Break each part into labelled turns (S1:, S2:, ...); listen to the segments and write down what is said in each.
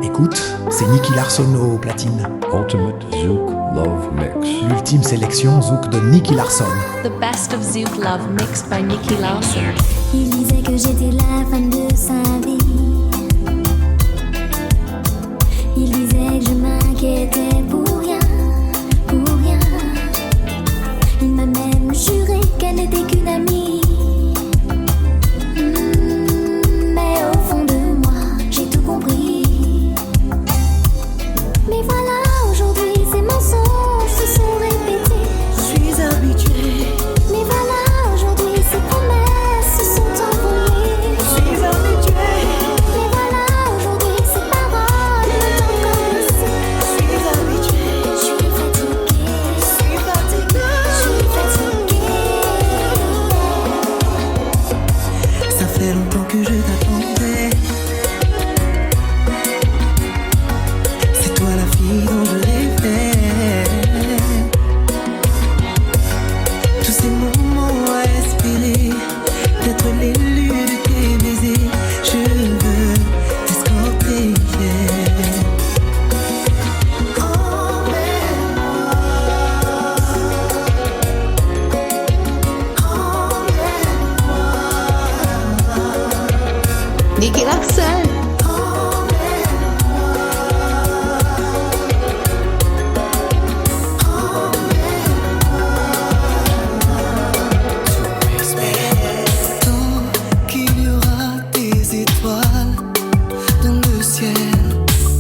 S1: Écoute, c'est Nicky Larson au platine.
S2: Ultimate Zouk Love Mix.
S1: L'ultime sélection Zouk de Nicky Larson.
S3: The best of Zouk Love mixed by Nicky Larson.
S4: Il disait que j'étais la femme de sa vie. Il disait que je m'inquiétais pour rien, pour rien. Il m'a même juré qu'elle n'était qu'une amie. Mais au fond de moi, j'ai tout compris. Mais voilà, aujourd'hui, ces mensonges se sont répétés.
S5: Je suis habituée.
S4: Mais voilà, aujourd'hui, ces promesses se sont envolées.
S5: Je suis habituée.
S4: Mais voilà, aujourd'hui, ces paroles m'ont encore blessée.
S5: Je suis habituée.
S4: Je suis fatiguée.
S5: Je suis fatiguée.
S4: Je suis fatiguée.
S5: Ça fait longtemps que je t'attendais. C'est toi la fille dont je rêvais. Tous ces moments à espérer d'être l'élu de tes baisers. Je veux t'escorter.
S3: Nicky Larson.
S5: Tant qu'il y aura des étoiles dans le ciel,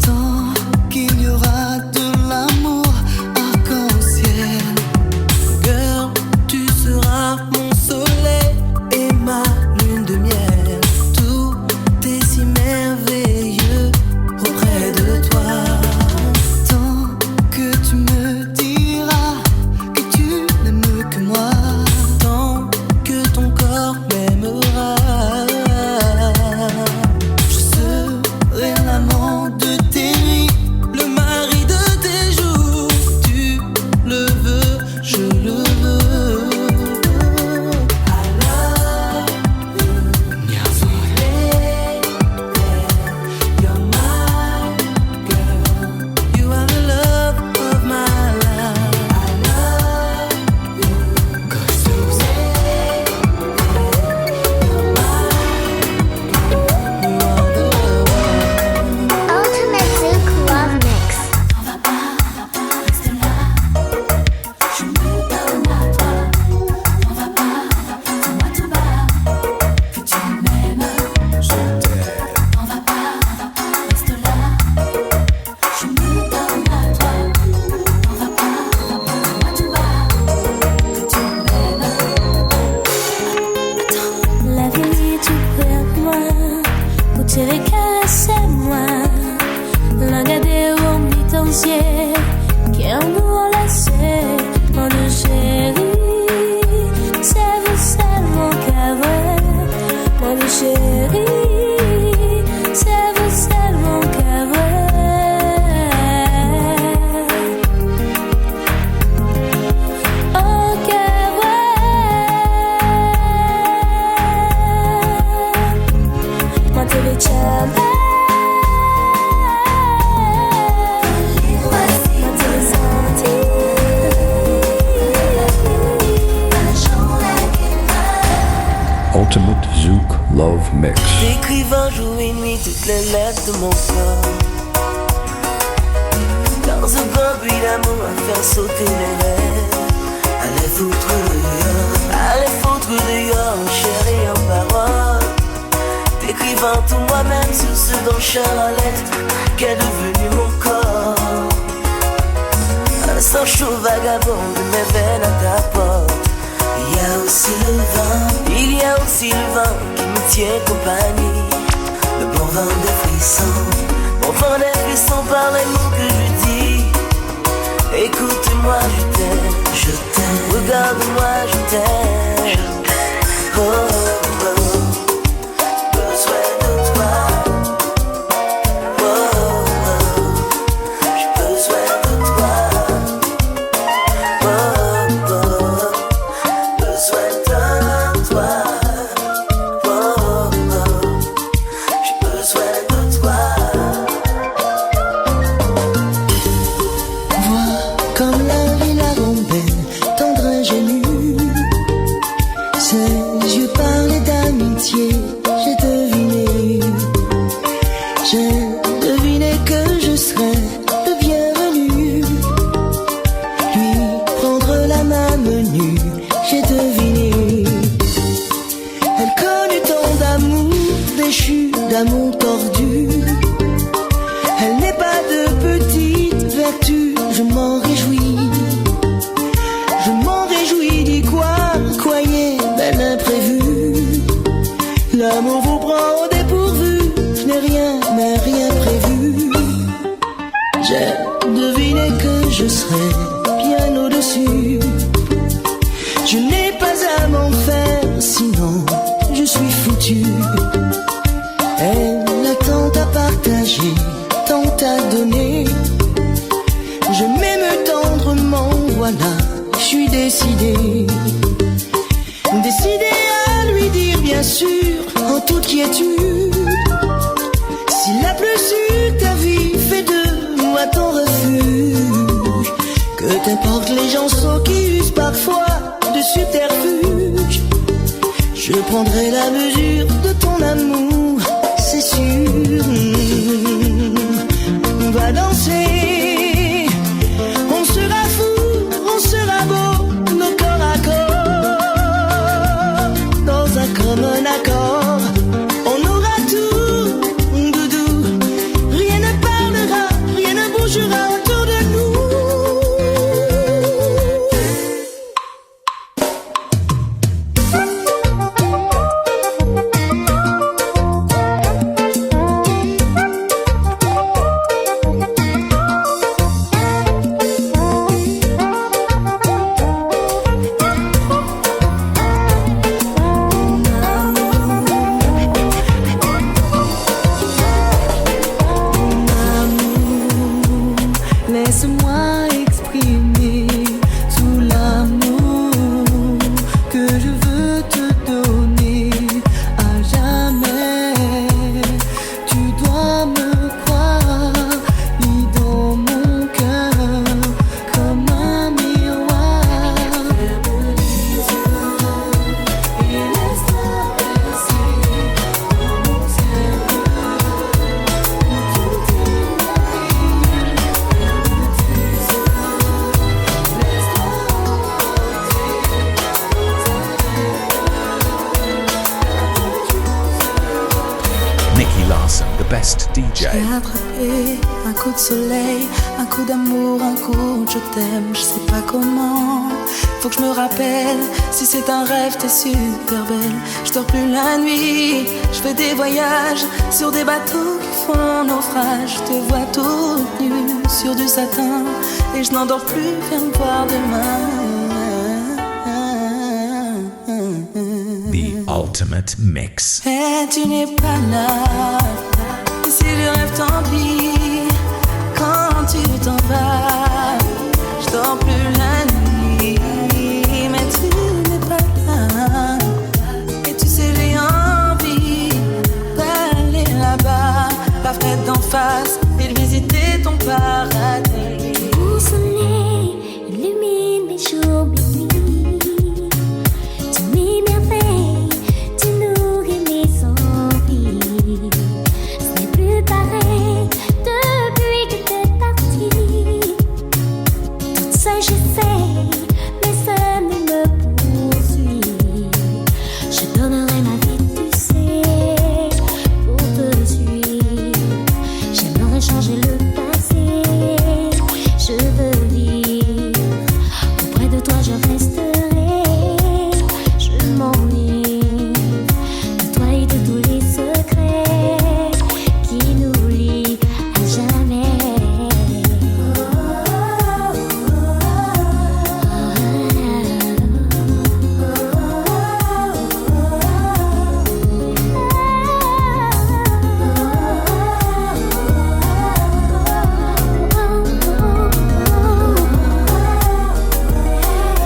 S5: tant qu'il y aura de l'amour arc-en-ciel. Girl, tu seras mon soleil et ma lune de miel. Tout est si merveilleux auprès de toi. Tant que tu me diras que tu n'aimes que moi, tant que ton corps m'aimera. Je serai l'amant de tes nuits, le mari de tes jours. Tu le veux, je le veux. I love you, you're my girl. You are the love of my life. I love you, 'cause you say you're my girl. You are the love.
S4: Ultimate Zouk Love Mix.
S6: On va pas rester là. Je me donne à toi. On va pas, dis-moi tout bas que tu m'aimes. Je t'aime. On va pas rester là. Je me donne à toi. On va pas, dis-moi tout bas que tu m'aimes.
S4: La vie est tout près de moi, pour te caresser-moi. Regarder au mi-temps-ciel, qui en nous laissé, mon chéri. C'est vous seulement qu'à vrai, mon chéri. C'est vous seulement qu'à vrai. Oh, qu'à vrai. Moi, te le chame.
S2: Ultimate Zouk Love Mix.
S5: J'écrivant jour et nuit toutes les lettres de mon corps. Dans ce grand bruit d'amour à faire sauter les rêves. Allez foutre dehors, chérie en parole. T'écrivant tout moi-même sur ce dont cher la lettre qu'est devenu mon corps. Un sang chaud vagabond de mes veines à ta porte. Il y a aussi le vent qui me tient compagnie. Le bon vent des frissons, par les mots que je dis. Écoute-moi, je t'aime, regarde-moi, je t'aime. Oh, oh, oh. Besoin de toi. Oh, oh. J'ai besoin de toi. Oh, oh. Besoin de toi. Oh, oh. J'ai besoin de toi. J'ai deviné que je serais le bienvenu. Lui prendre la main menue, j'ai deviné. Elle connut tant d'amour déchu, d'amour tordu. Elle n'est pas de petite vertu, je m'en réjouis. Je m'en réjouis d'y croire, croyez, bel imprévu. L'amour vous prend au dépourvu, je n'ai rien, mais rien prévu. J'ai deviné que je serais bien au-dessus. Je n'ai pas à m'en faire, sinon je suis foutu. Elle a tant à partager, tant à donner. Je m'aime tendrement, voilà, je suis décidé. Décidé à lui dire bien sûr, en toute quiétude, s'il a plus su ta vie, fais de moi ton refuge. Que t'importe les gens sots qui usent parfois de subterfuge. Je prendrai la mesure de ton amour, c'est sûr. On va danser, on sera fou, on sera beau, nos corps à corps, dans un commun accord. On aura tout, doudou, rien ne parlera, rien ne bougera autour de nous.
S6: Laisse-moi exprimer tout l'amour que je veux te donner à jamais. Tu dois me croire, lis dans mon cœur comme un miroir. Ferme les yeux et laisse-toi passer dans mon cerveau où tout est
S1: Nicky Larson, the best DJ.
S6: J'ai attrapé un coup de soleil, un coup d'amour, un coup de je t'aime, je sais pas comment. Faut que je me rappelle, si c'est un rêve, t'es super belle. Je dors plus la nuit, je fais des voyages sur des bateaux qui font naufrage. Je te vois toute nue sur du satin et je n'endors plus, viens me voir demain.
S1: The ultimate mix.
S6: Et tu n'es pas là. Et si je rêve, tant pis. Quand tu t'en vas, je dors plus la nuit. Mais tu n'es pas là. Et tu sais, j'ai envie d'aller là-bas, la fenêtre d'en face, et de visiter ton paradis.
S4: Mon soleil illumine mes jours bénis. Tu m'émerveilles, tu nourris mes envies. Ce n'est plus pareil depuis que t'es parti. Toute seule j'essaie, mais ça ne me poursuit. Je donnerai ma vie, tu sais, pour te suivre. J'aimerais changer le passé. Je veux vivre auprès de toi, je resterai. Je m'enivre de toi et de tous les secrets qui nous lient à jamais.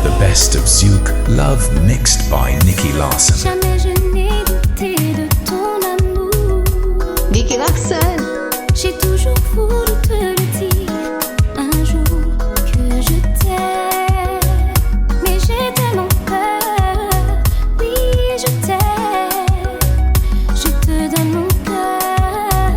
S1: The best of Zouk Love mixed by Nicky Larson.
S4: Jamais je n'ai douté de ton amour.
S3: Nicky Larson.
S4: J'ai toujours voulu te le dire un jour que je t'aime. Mais j'ai tellement peur, oui je t'aime. Je te donne mon cœur.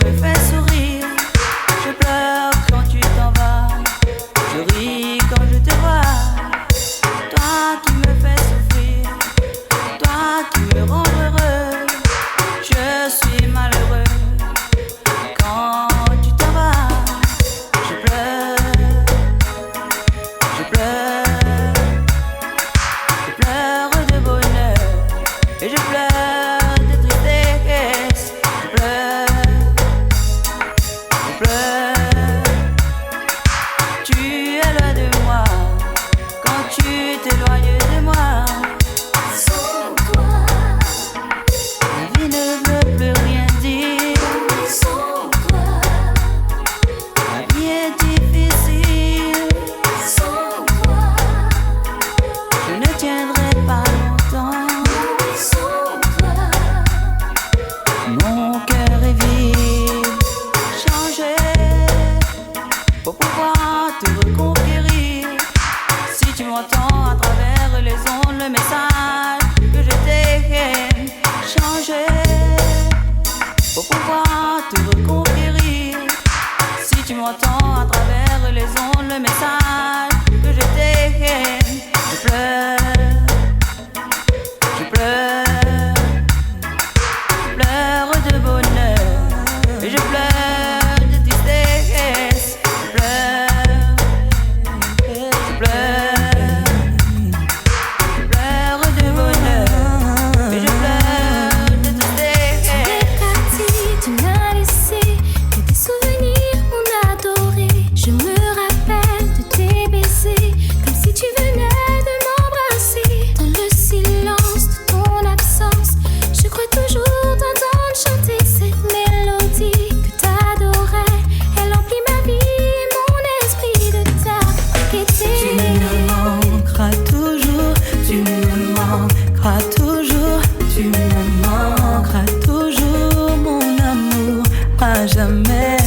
S6: me fais sourire. Je pleure quand tu t'en vas. Je ris quand je te vois. Toi, tu me fais souffrir. Toi, tu me rends heureux. Je suis malheureux quand tu t'en vas. Je pleure, je pleure, je pleure de bonheur et je pleure de tristesse. Je pleure, je pleure. Tu es loin de moi quand tu t'éloignes de moi.
S4: Sans toi,
S6: La vie ne veut plus rien dire.
S4: sans toi,
S6: La vie est difficile.
S4: sans toi,
S6: Je ne tiendrai pas longtemps.
S4: sans toi.
S6: Mon cœur est vide. Changer pour pouvoir te reconquérir. Si tu m'entends à travers les ondes, le message que je t'ai. Changer pour pouvoir te reconquérir. Si tu m'entends à travers les ondes, le message que je t'ai. Je pleure, je pleure, je pleure de bonheur et je pleure de tristesse. Je pleure, je pleure, je pleure de bonheur et je pleure de tristesse.
S4: T'es parti, tu n'as laissé que des souvenirs, mon adoré. Je me rappelle de tes baisers, comme si tu venais de m'embrasser. Dans le silence de ton absence, je crois toujours t'entendre chanter cette mélodie que t'adorais. Elle emplit ma vie et mon esprit de ta gaieté.
S6: Tu me manqueras toujours, tu me manqueras toujours, tu me manqueras toujours, mon amour, à jamais.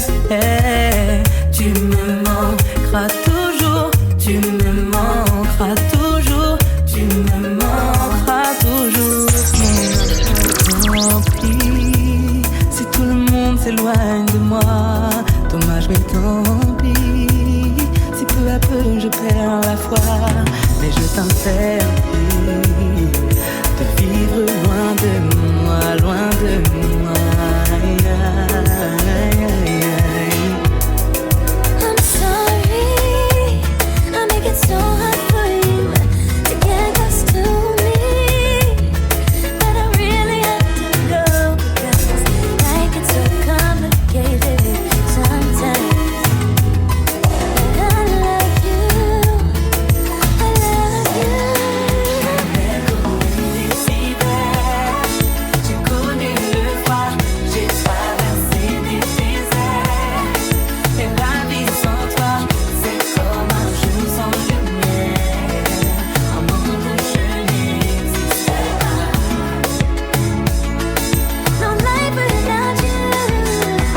S6: Tu me manqueras toujours, tu me manqueras toujours, tu me manqueras toujours, mon amour. Tant pis, si tout le monde s'éloigne de moi, dommage mais tant pis. Si peu à peu je perds la foi, mais je t'interdis de vivre loin de moi, loin de moi. Aïe, aïe, aïe, aïe.
S4: I'm sorry, I make it so hard for you to get close to me, but I really have to go because life gets so complicated sometimes. But I love you, I love you.
S6: J'ai connu le froid, j'ai traversé des déserts. Et la vie sans toi, c'est comme un jour sans lumière. Un monde où je n'existe pas.
S4: No life without you.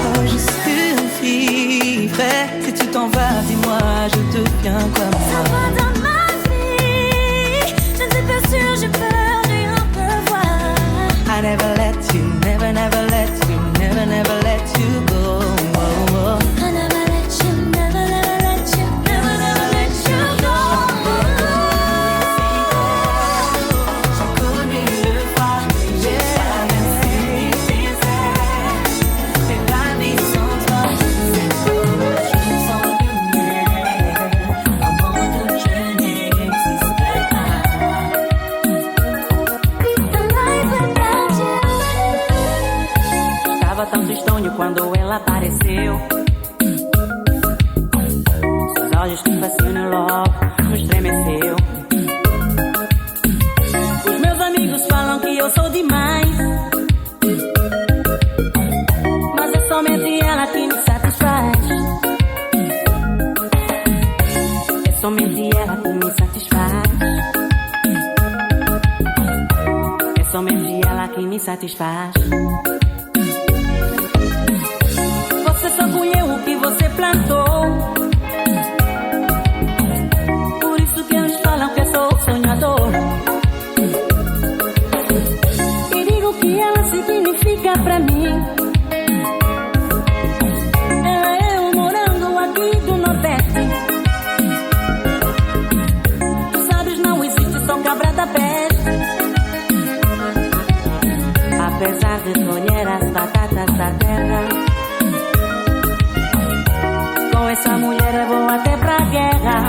S6: Oh, je survivrai. Si tu t'en vas, dis-moi, je deviens comme
S4: Ça
S6: moi.
S4: va dans ma vie, je ne suis pas sûre, j'ai peur de rien revoir.
S6: I never let you, never, never let you, never, never let you go. Oh, oh.
S4: I never let you, never, never let you, never, never let you go.
S6: J'ai connu le froid, j'ai traversé des déserts. Et la vie sans toi, c'est comme un jour sans lumière. Un monde où je n'existe pas.
S4: No life without you.
S7: Tava tão tristonho quando ela apareceu. Seus olhos que fascinam logo me estremeceu. Os meus amigos falam que eu sou demais, mas é somente ela que me satisfaz. É somente ela que me satisfaz. É somente ela que me satisfaz. Você só colheu o que você plantou. Por isso que eles falam que eu sou sonhador. E digo que ela significa pra mim guerra. Com essa mulher eu vou até pra guerra.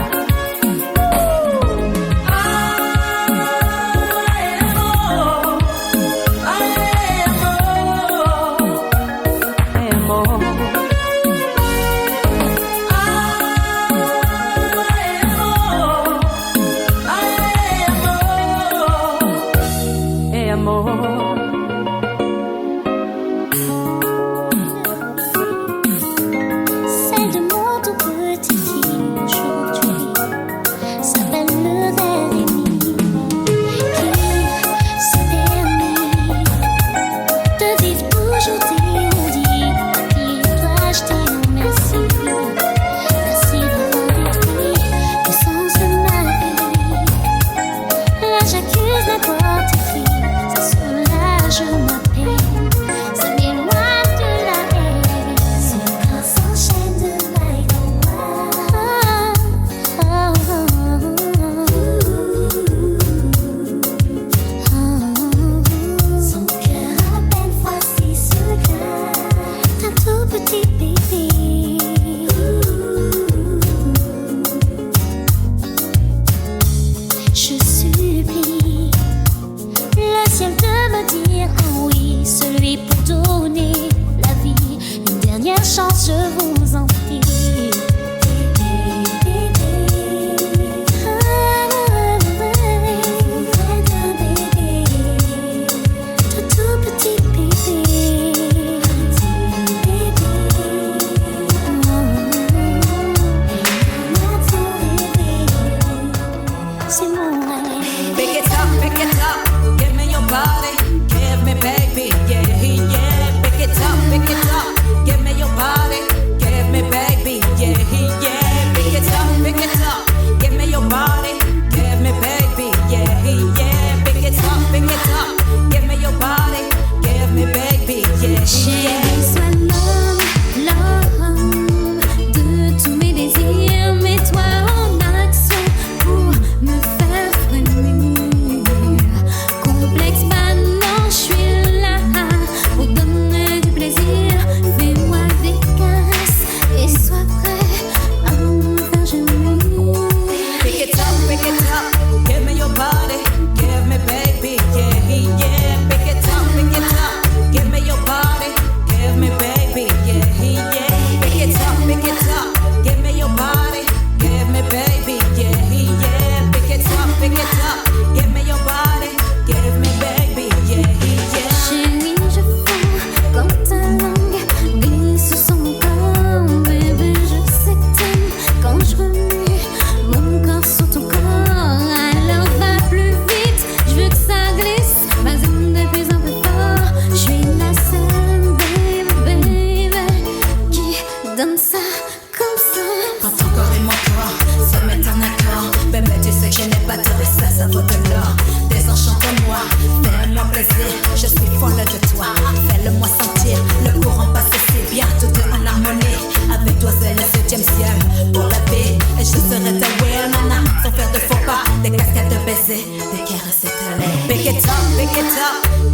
S4: Celle de mon tout petit fille aujourd'hui s'appelle le Rémi, qui s'est permis de vivre toujours dit. Puis dois-je dire merci, merci d'avoir détruit le sens de ma vie. Là j'accuse n'importe qui, ça soulage ma peine, ça m'éloigne de la haine. Ce corps s'enchaîne de maille en maille. Son cœur à peine froissé se glace, un tout petit bébé. Je supplie le ciel de me dire un oui, celui pour donner la vie. Une dernière chance, je vous en prie. De tout petit bébé. C'est mon rêve.
S8: Pick it up, give me your body, give me baby, yeah, yeah. Pick it up, give me your body, give me baby, yeah, yeah. Pick it up, give me your body, give me baby, yeah, yeah. Pick it up, give me your body, give me baby, yeah,
S4: Chérie, sois l'homme de tous mes désirs. Mets-toi en action pour me faire frémir. Complexe, maintenant je suis là pour donner du plaisir. Fais-moi des caresses et sois prêt à me faire gémir.
S8: Pick it up, give me your body, give me baby, yeah, yeah. Pick it up, give me your body, give me baby, yeah, yeah. Pick it up, give me your body, give me baby, yeah, yeah. Pick it up, give me your body, give me baby, yeah, yeah.
S4: Chérie, je fonds quand ta langue glisse sur mon corps. Bébé, je sais que t'aimes quand je remue mon corps sur ton corps. Alors va plus vite, je veux que ça glisse. Vas-y de plus en plus fort. Je suis la seule, baby, qui donne ça comme ça.
S8: Quand ton corps et mon corps se mettent en accord, bébé, tu sais que je n'ai pas de ça, ça vaut de l'or. Désenchante-moi, fais-moi plaisir, je suis folle de toi. Fais-le-moi sentir, le courant passe si bien, tout est en harmonie. Avec toi, c'est le 7e ciel pour la vie. Et je serai ta real nana, sans faire de faux pas, des cascades de baisers, des caresses étalées. Pick it up,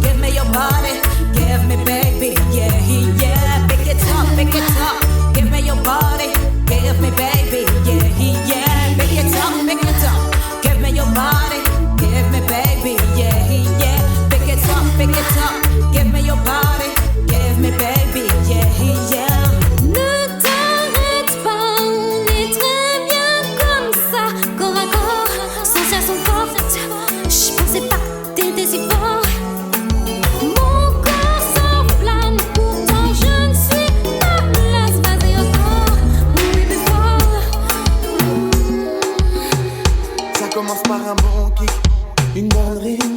S8: give me your body, give me baby, yeah, yeah. Pick it up, give me your body, give me baby, yeah, yeah. Pick it up, give me your body, give me baby, yeah, yeah. Pick it up, give me your body, give me baby, yeah, yeah.
S4: Ne t'arrête pas, on est très bien comme ça. Corps à corps, sensation forte. Je pensais pas que t'étais si fort. Mon corps s'enflamme, pourtant je ne suis pas lasse. Vas-y encore, mon bébé fort.
S9: Ça commence par un bon kick, une bonne rime,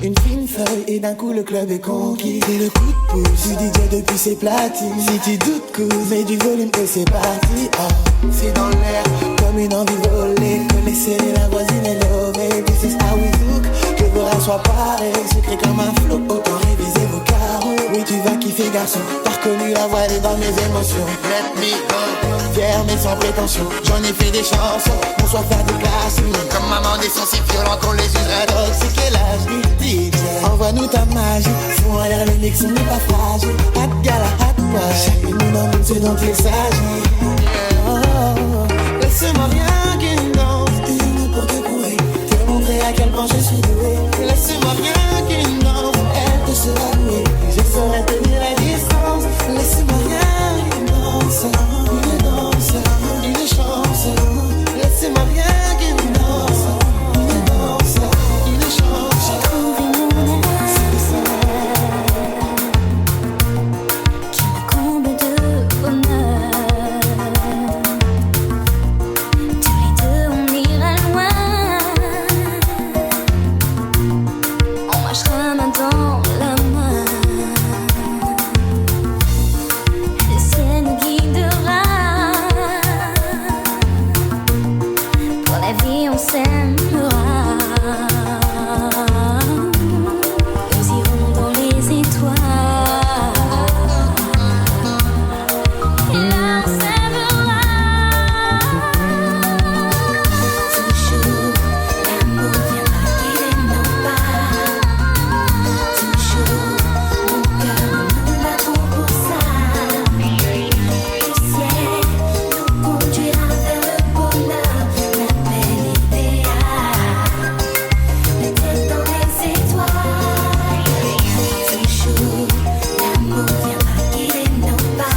S9: une fine feuille et d'un coup le club est conquis. C'est le coup de pouce du DJ depuis ses platines. Si tu doutes, cause, mets du volume et c'est parti. Oh, c'est dans l'air comme une envie volée. Connaissez la voisine et l'oreille. This is how we look. Que vos rêves soient pareils, secret comme un flot. Autant réviser vos carreaux. Oui, tu vas kiffer garçon. T'as reconnu la voix dans mes émotions. Let me go, fier mais sans prétention. J'en ai fait des chansons, on soit faire des classes. Comme maman des sons si violents qu'on les userait. Donc c'est quel âge, DJ? Envoie-nous ta magie. Fous en l'air le mix, on n'est pas fragile. Hot gala, hot dont il s'agit. Laisse-moi rien qu'une danse, une pour te prouver, te montrer à quel point je suis doué. Laisse-moi rien qu'une danse, elle te sera douée, je saurai tenir la distance. Laisse-moi rien qu'une danse, une danse, une chance. Laisse-moi rien qu'une danse, une danse, une chance.
S4: J'ai trouvé mon âme qui me comble de bonheur. Tous les deux on ira loin, on marchera main dans la main. Le ciel nous guidera, pour la vie on s'aimera. Nous irons dans les étoiles et là on s'aimera. Toujours l'amour viendra guider nos pas. Toujours mon cœur, nous battons pour ça. Le ciel nous conduira vers le bonheur, la belle idéale. La tête dans les étoiles. Toujours l'amour viendra guider nos pas.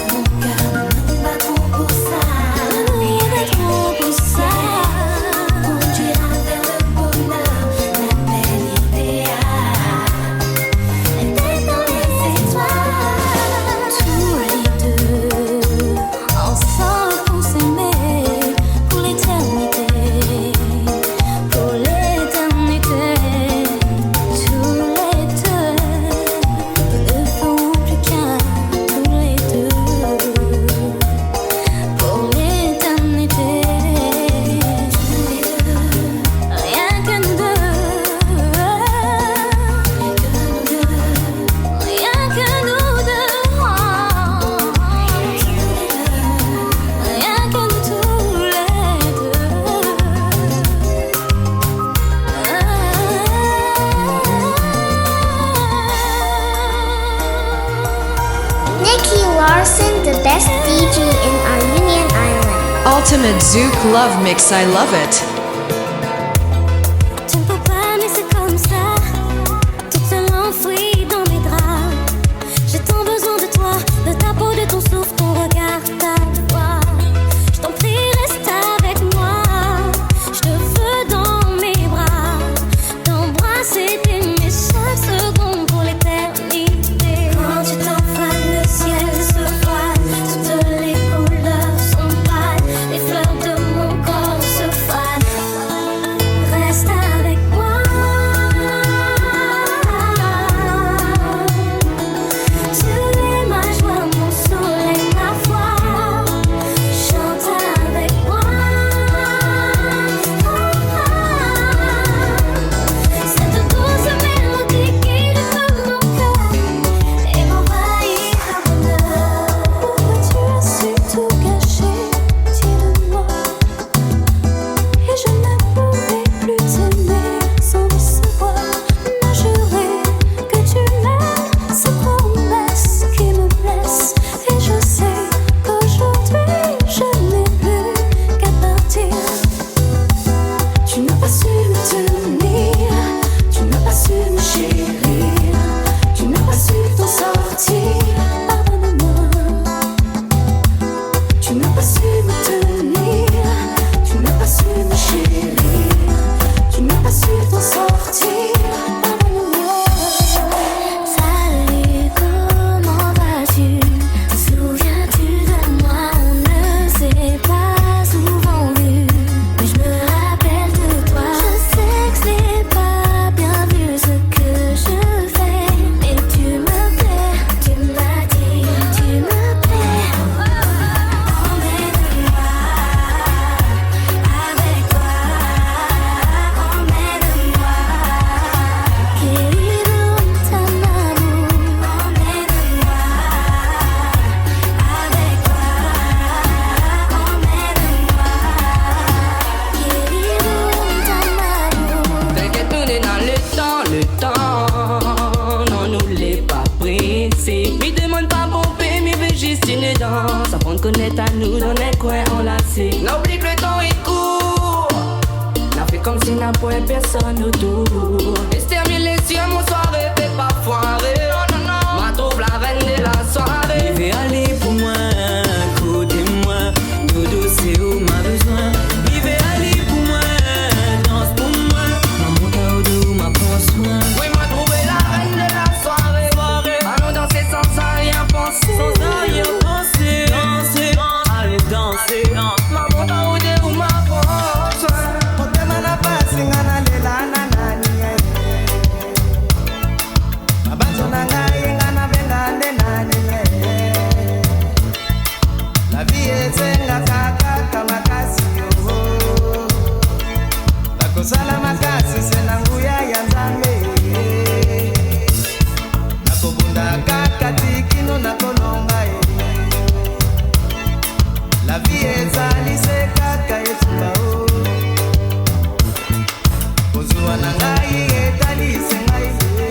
S4: Mon cœur, nous battons pour ça. Le ciel conduira vers le bonheur, la belle idéale. La tête dans les étoiles. Tous les deux ensemble pour s'aimer pour l'éternité, pour l'éternité. Tous les deux ne feront plus qu'un, tous les deux pour l'éternité. Rien que nous deux, rien que nous deux, rien que nous tous les deux.
S10: Nicky Larson, the best DJ in our Union Island.
S11: Ultimate Zouk Love Mix, I love it.
S4: Tu ne peux pas, mais c'est comme ça. Toute seule enfouie dans mes draps. J'ai tant besoin de toi, de ta peau, de ton souffle, ton regard, ta voix. Je t'en prie, reste avec moi. Je te veux dans mes bras. T'embrasser, t'aimer chaque seconde pour l'éternité. Quand tu t'envoles, le ciel se voile. Toutes les couleurs sont pâles. Les fleurs de mon corps se fanent.
S7: connecte à nous dans les coins enlacés. N'oublie que le temps est court. N'a fait comme si n'a point personne autour. Et se termine les yeux, mon soirée fait pas foirer. Ma trouve la reine de la soirée.
S12: Vivez aller pour moi, côté-moi. Dodo c'est où m'a besoin. Vivez aller pour moi, danse pour moi. Maman t'as au dos, m'a prend soin.
S7: Oui, m'a trouvé la reine de la soirée. Allons danser sans rien penser.
S12: Sans rien penser. Danser, allez danser.
S7: Maman t'as au dos, m'a prend soin.
S9: La vie est un kaka makasi yo. Nakosala makasi se nanguya ya Nzambe. Nakobunda kaka tikino nakolonga ye. La vie ezali se kaka etumba o. Kozwa na ngai etali se ngai ye.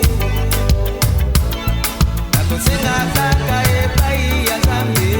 S9: Nakosenga kaka epai ya Nzambe.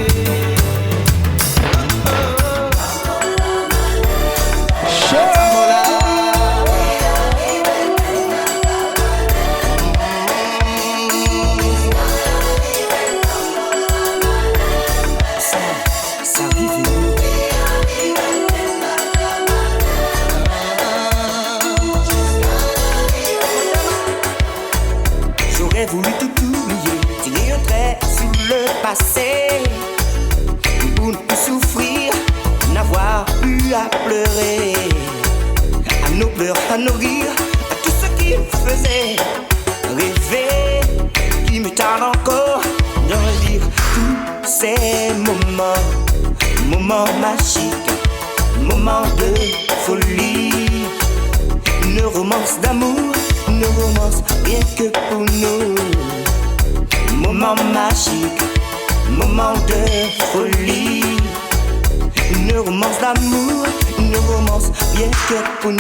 S5: J'aurais voulu tout oublier, tirer un trait sur le passé, pour ne plus souffrir, n'avoir plus à pleurer, à nos pleurs, à nos rires, à tout ce qui me faisait rêver, qui me tarde encore de revivre tous ces moments, moments magiques, moments de folie, une romance d'amour, une romance rien que pour nous. Moment magique, moment de folie, une romance d'amour, une romance rien que pour nous.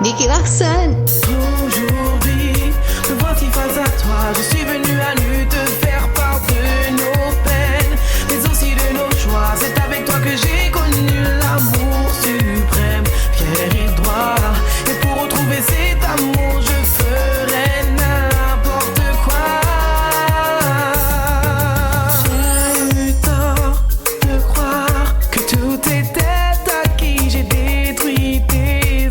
S3: Nicky Larson.
S9: Aujourd'hui, me voici face à toi. Je suis venu à nu te faire part de nos peines, mais aussi de nos choix. C'est avec toi que j'ai connu l'amour suprême, fier et droit. Et pour retrouver cet amour, je ferai n'importe quoi. J'ai eu tort de croire que tout était acquis. J'ai détruit tes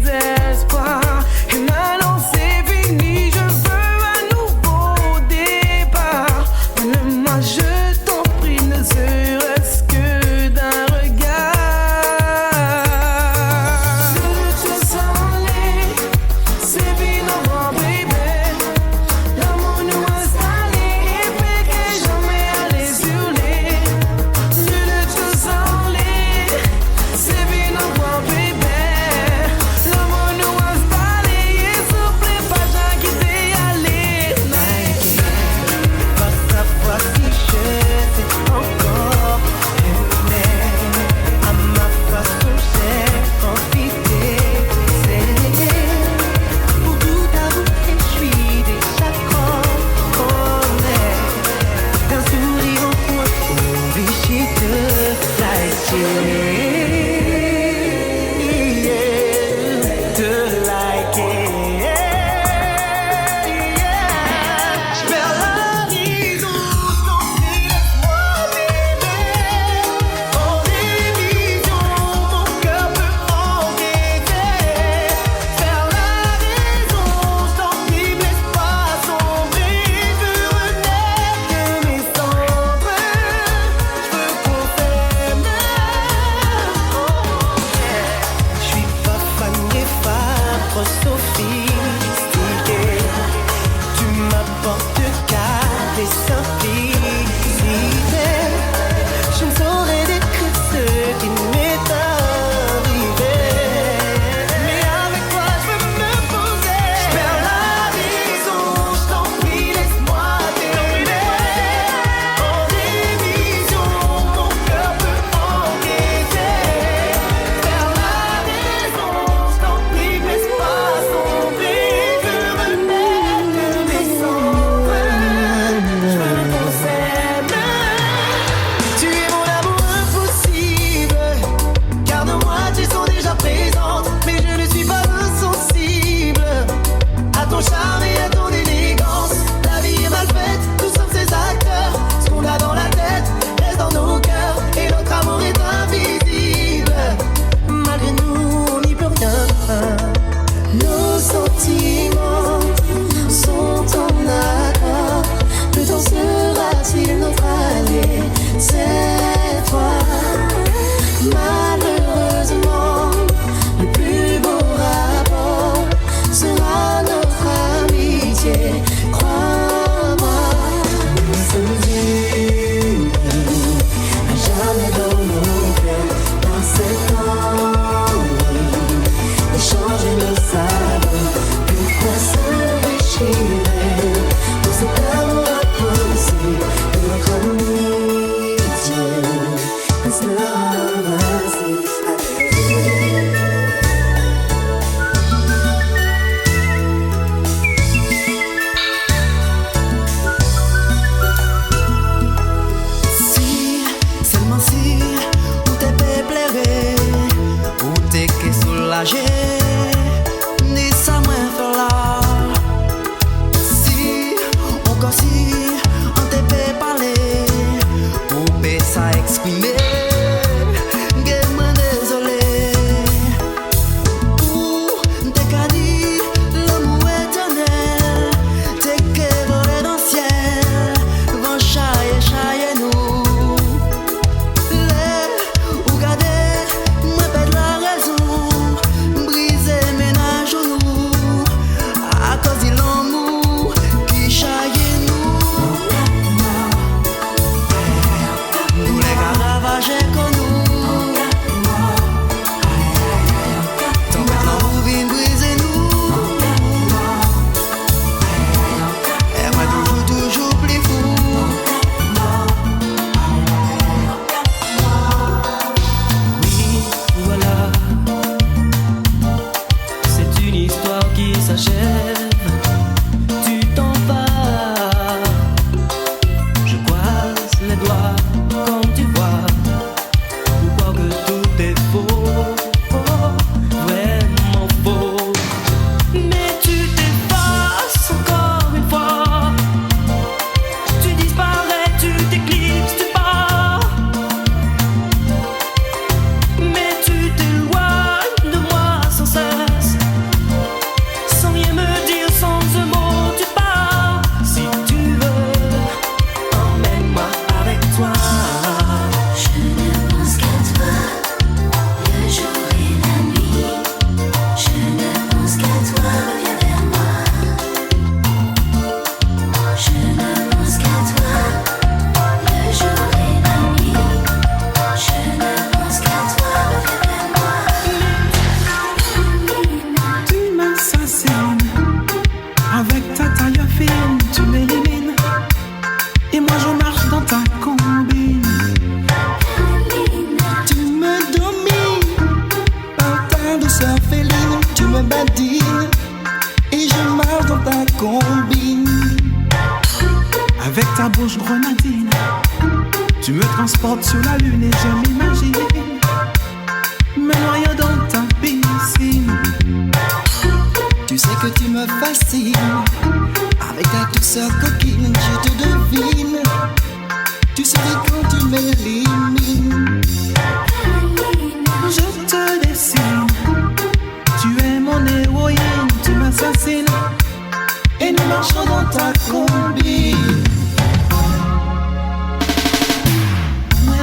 S9: espoirs. Et maintenant c'est fini, je veux un nouveau départ.
S13: partager. Ni ça moins faire là. Si, encore si, on te peut parler, ou peut ça exprimer. Gaiement désolé. Ou t'es qu'à dire l'amour éternel. T'es que volé dans le ciel. Vent chailler, chailler nous. Les, ou garder, moi perdre la raison. Briser ménage au nous. À cause de l'amour qui chaille nous. Nous les caravages comme nous. Ton père l'amour vient briser nous. Et moi toujours plus fou.
S12: Oui, voilà. C'est une histoire qui s'achève. Tu t'en vas. Je croise les doigts quand tu vois. Pour croire que tout est faux. Vraiment faux. Mais tu t'effaces encore une fois. Tu disparais, tu t'éclipses, tu pars. Mais tu t'éloignes de moi sans cesse. Sans rien me dire, sans un mot, tu pars. Si tu veux, emmène-moi avec toi.
S4: Je ne pense qu'à toi, le jour et la nuit. Je ne pense qu'à toi, reviens vers moi. Je ne pense qu'à toi, le jour et la nuit. Je ne pense qu'à toi, reviens vers moi.
S14: Tu m'assassines. Avec ta taille fine, tu m'élimines. Et moi je marche dans ta combine. Tu me domines. Par ta douceur féline, tu me badines. Et je marche dans ta combine. Avec ta bouche grenadine, tu me transportes sur la lune et je m'imagine me noyer dans ta piscine. Tu sais que tu me fascines. Avec ta douceur coquine, je te devine. Tu sais quand tu m'élimines. Je te dessine. Tu es mon héroïne, tu m'assassines. Et nous marchons dans ta combine. Moi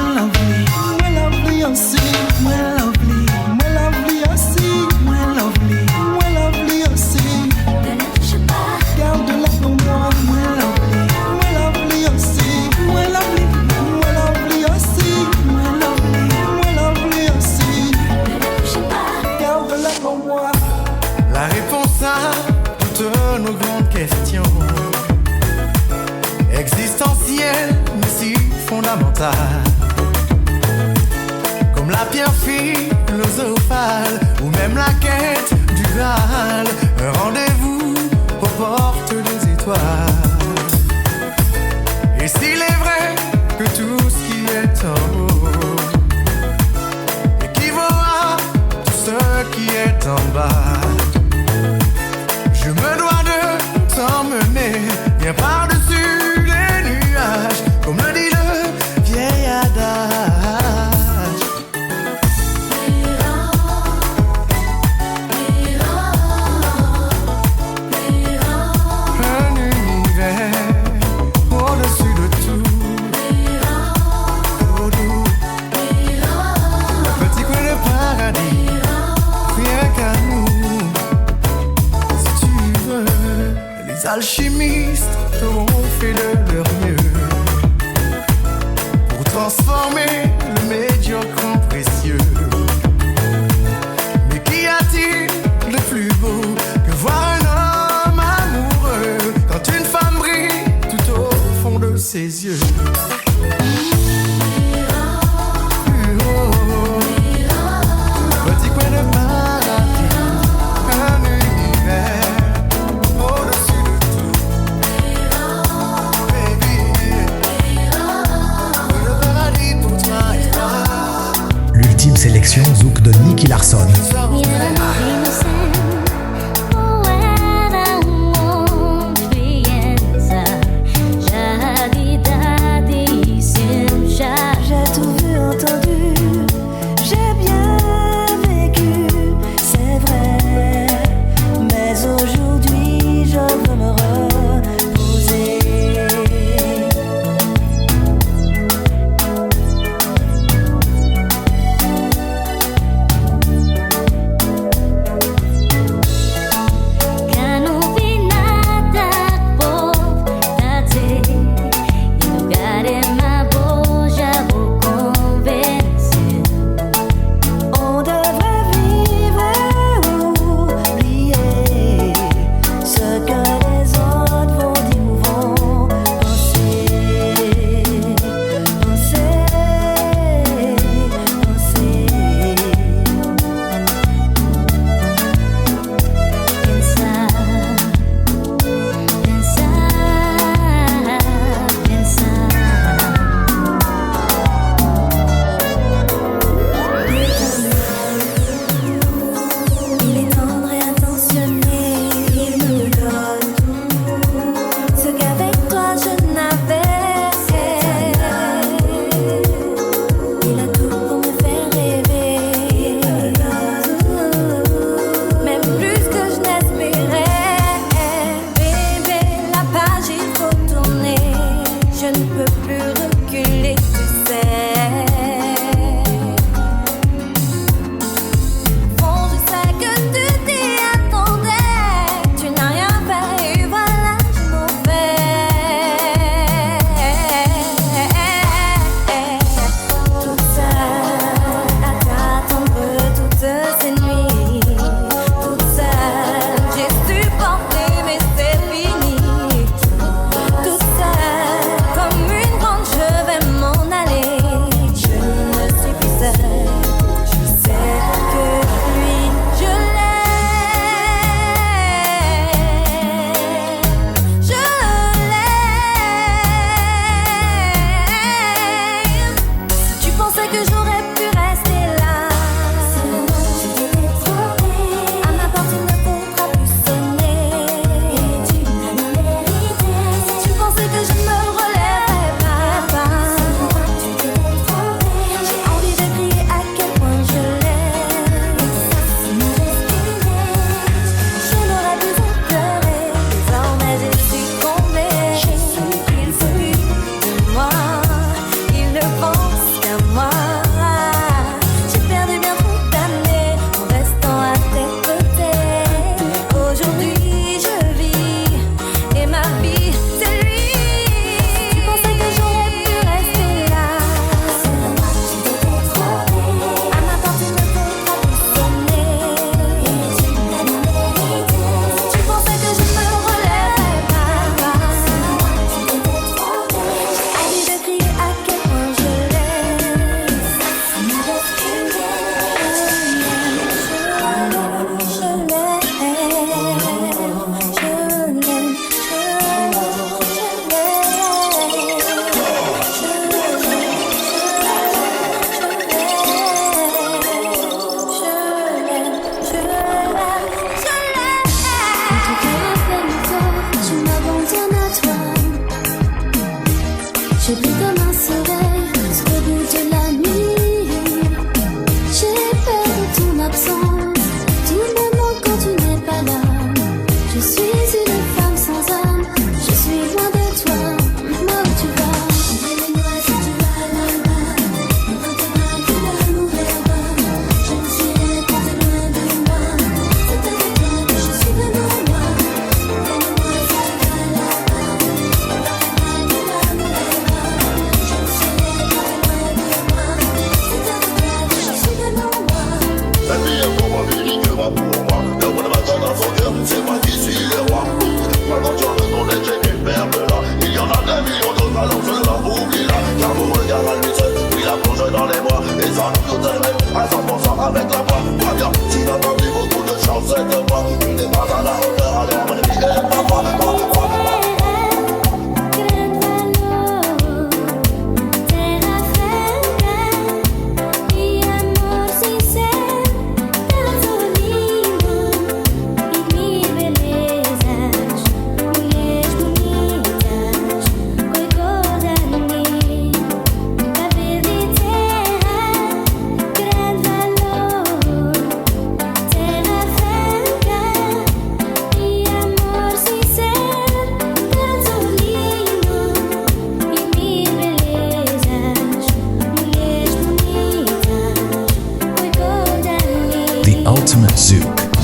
S14: lovely aussi. Moi lovely aussi. Moi lovely aussi.
S4: Ne la touche pas,
S14: Garde-la pour moi. Moi lovely aussi. Moi lovely aussi. Moi lovely aussi.
S4: ne la touche pas.
S14: Garde-la pour moi.
S9: La réponse à toutes nos grandes questions existentielles mais si fondamentales, comme la pierre philosophale ou même la quête du Graal, un rendez-vous aux portes des étoiles. Et s'il est vrai que tout ce qui est en haut équivaut à tout ce qui est en bas, je me dois de t'emmener bien par-dessus les nuages, comme le dit le vieil adage. Un univers au-dessus de tout. Oh, doux. Un petit coin de paradis, rien qu'à nous. Si tu veux, les alchimistes t'auront fait de leur mieux pour transformer le médiocre en précieux. Mais qu'y a-t-il de plus beau que voir un homme amoureux quand une femme brille tout au fond de ses yeux? Petit coin de paradis, un univers au-dessus de tout.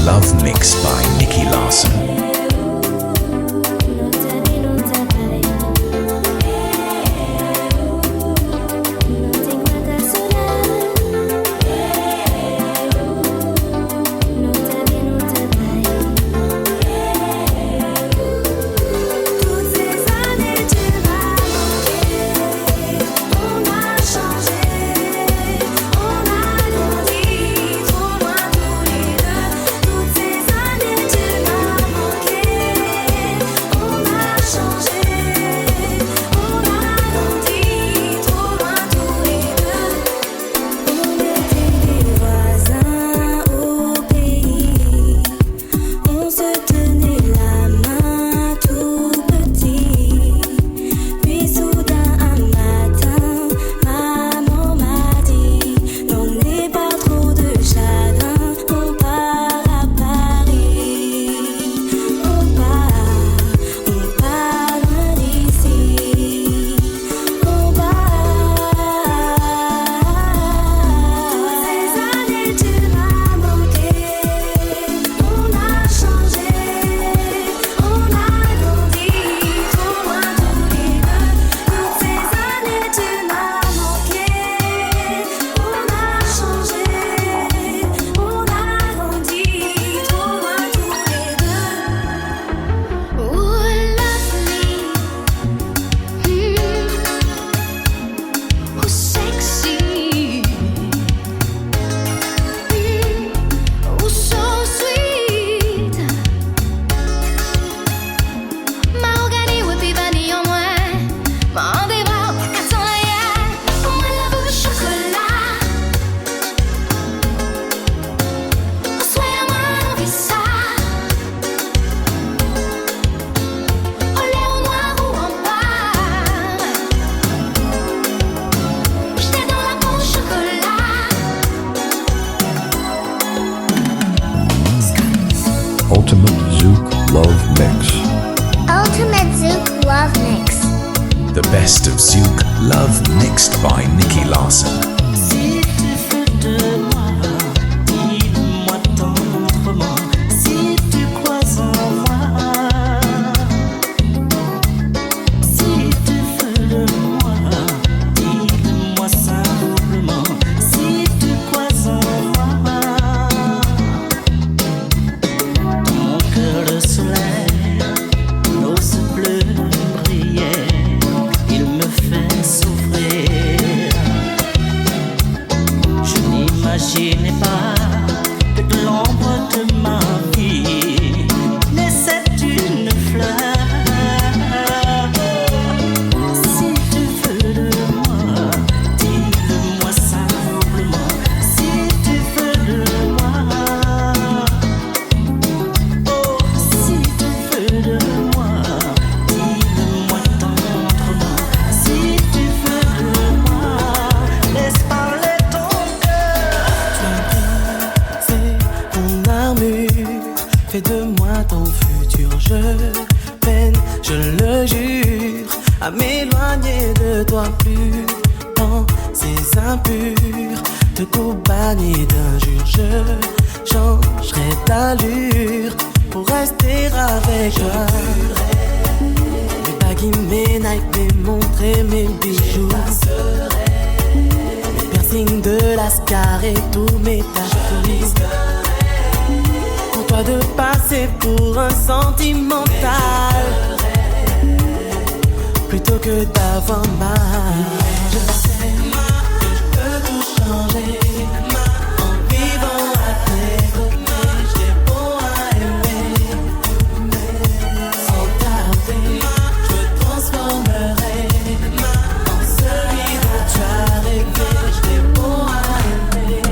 S1: Love Mix by Nicky Larson.
S2: Ultimate Zouk Love Mix.
S10: Ultimate Zouk Love Mix.
S1: The best of Zouk Love mixed by Nicky Larson.
S12: Si tu veux de moi, dis-moi tendrement. Si tu crois en moi, si tu veux de moi, dis-moi simplement. Si tu crois en moi, ton cœur le soleil n'ose plus briller. Il me fait souffrir. Je n'imaginais pas que de l'ombre de ma vie naissait une fleur. Si tu veux de moi, dis-le-moi simplement. Si tu veux de moi, oh, si tu veux de moi, dis-le-moi tendrement. Si tu veux de moi, laisse parler ton cœur.
S9: C'est mon armure, fais de moi ton futur. Je peine, je le jure, à m'éloigner de toi plus dans ces impurs, de compagnie d'injures. Je changerai d'allure pour rester avec toi. Mes baguilles, mes Nike, mes montres et mes bijoux, mes piercings de Lascar et tous mes tatous. Pour toi de passer pour un sentimental plutôt que d'avoir mal. Je sais que je peux tout changer en vivant à tes côtés. J'ai beau à aimer, sans tarder, je me transformerai en celui dont tu as rêvé. J'ai beau à aimer.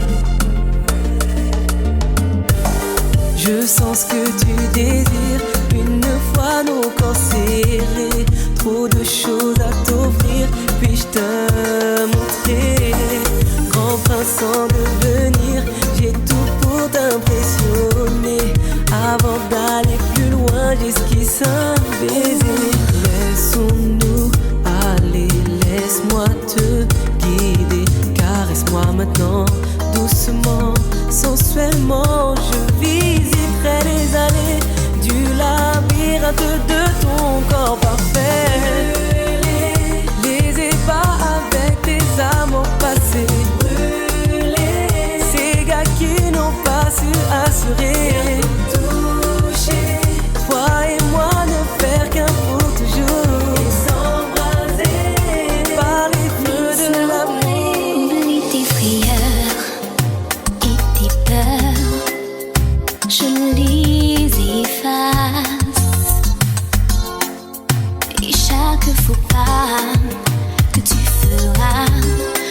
S9: Je sens ce que tu désires. Une fois nos corps serrés, trop de choses à t'offrir. Puis-je te montrer, grand prince en devenir. J'ai tout pour t'impressionner. Avant d'aller plus loin, j'esquisse un baiser. Laissons-nous aller, laisse-moi te guider. Caresse-moi maintenant, doucement, sensuellement. Je visite
S4: je les efface. Et chaque faux pas que tu feras,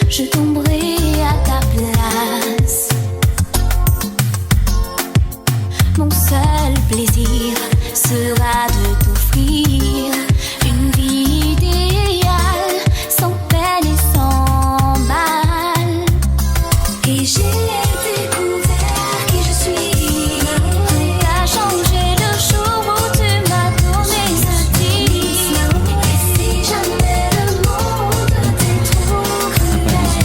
S4: je tomberai à ta place. Mon seul plaisir sera de t'offrir une vie idéale, sans peine et sans mal. Et j'ai découvert qui je suis. Tu as changé le jour où tu m'as donné ce titre. Et si jamais le monde t'est trop cruel,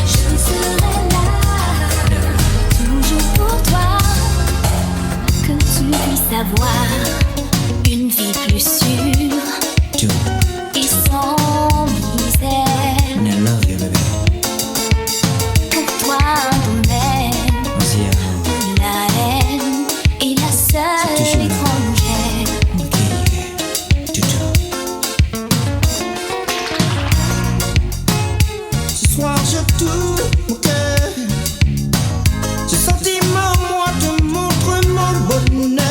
S4: je serai là, toujours pour toi. Que tu puisses avoir une vie plus sûre et sans misère. Pour toi un domaine où la haine est la seule étrangère.
S14: Ce soir je tourne mon cœur. Ce sentiment moi te montre mon bonheur.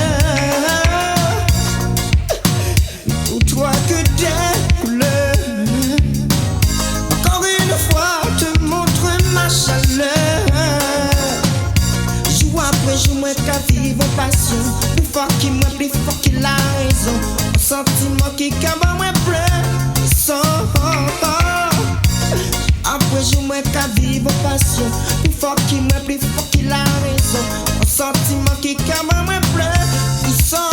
S14: Pour toi que des couleurs. Encore une fois te montre ma chaleur. Jour après jour moi qu'à vivre en passion. Plus fort qui moi, plus fort qui la raison. Un sentiment qui cabre moi pleure. Et sans après jour moi qu'à vivre en passion. Plus fort qui moi, plus fort qui la raison. Un sentiment qui cabre moi pleure. Et sans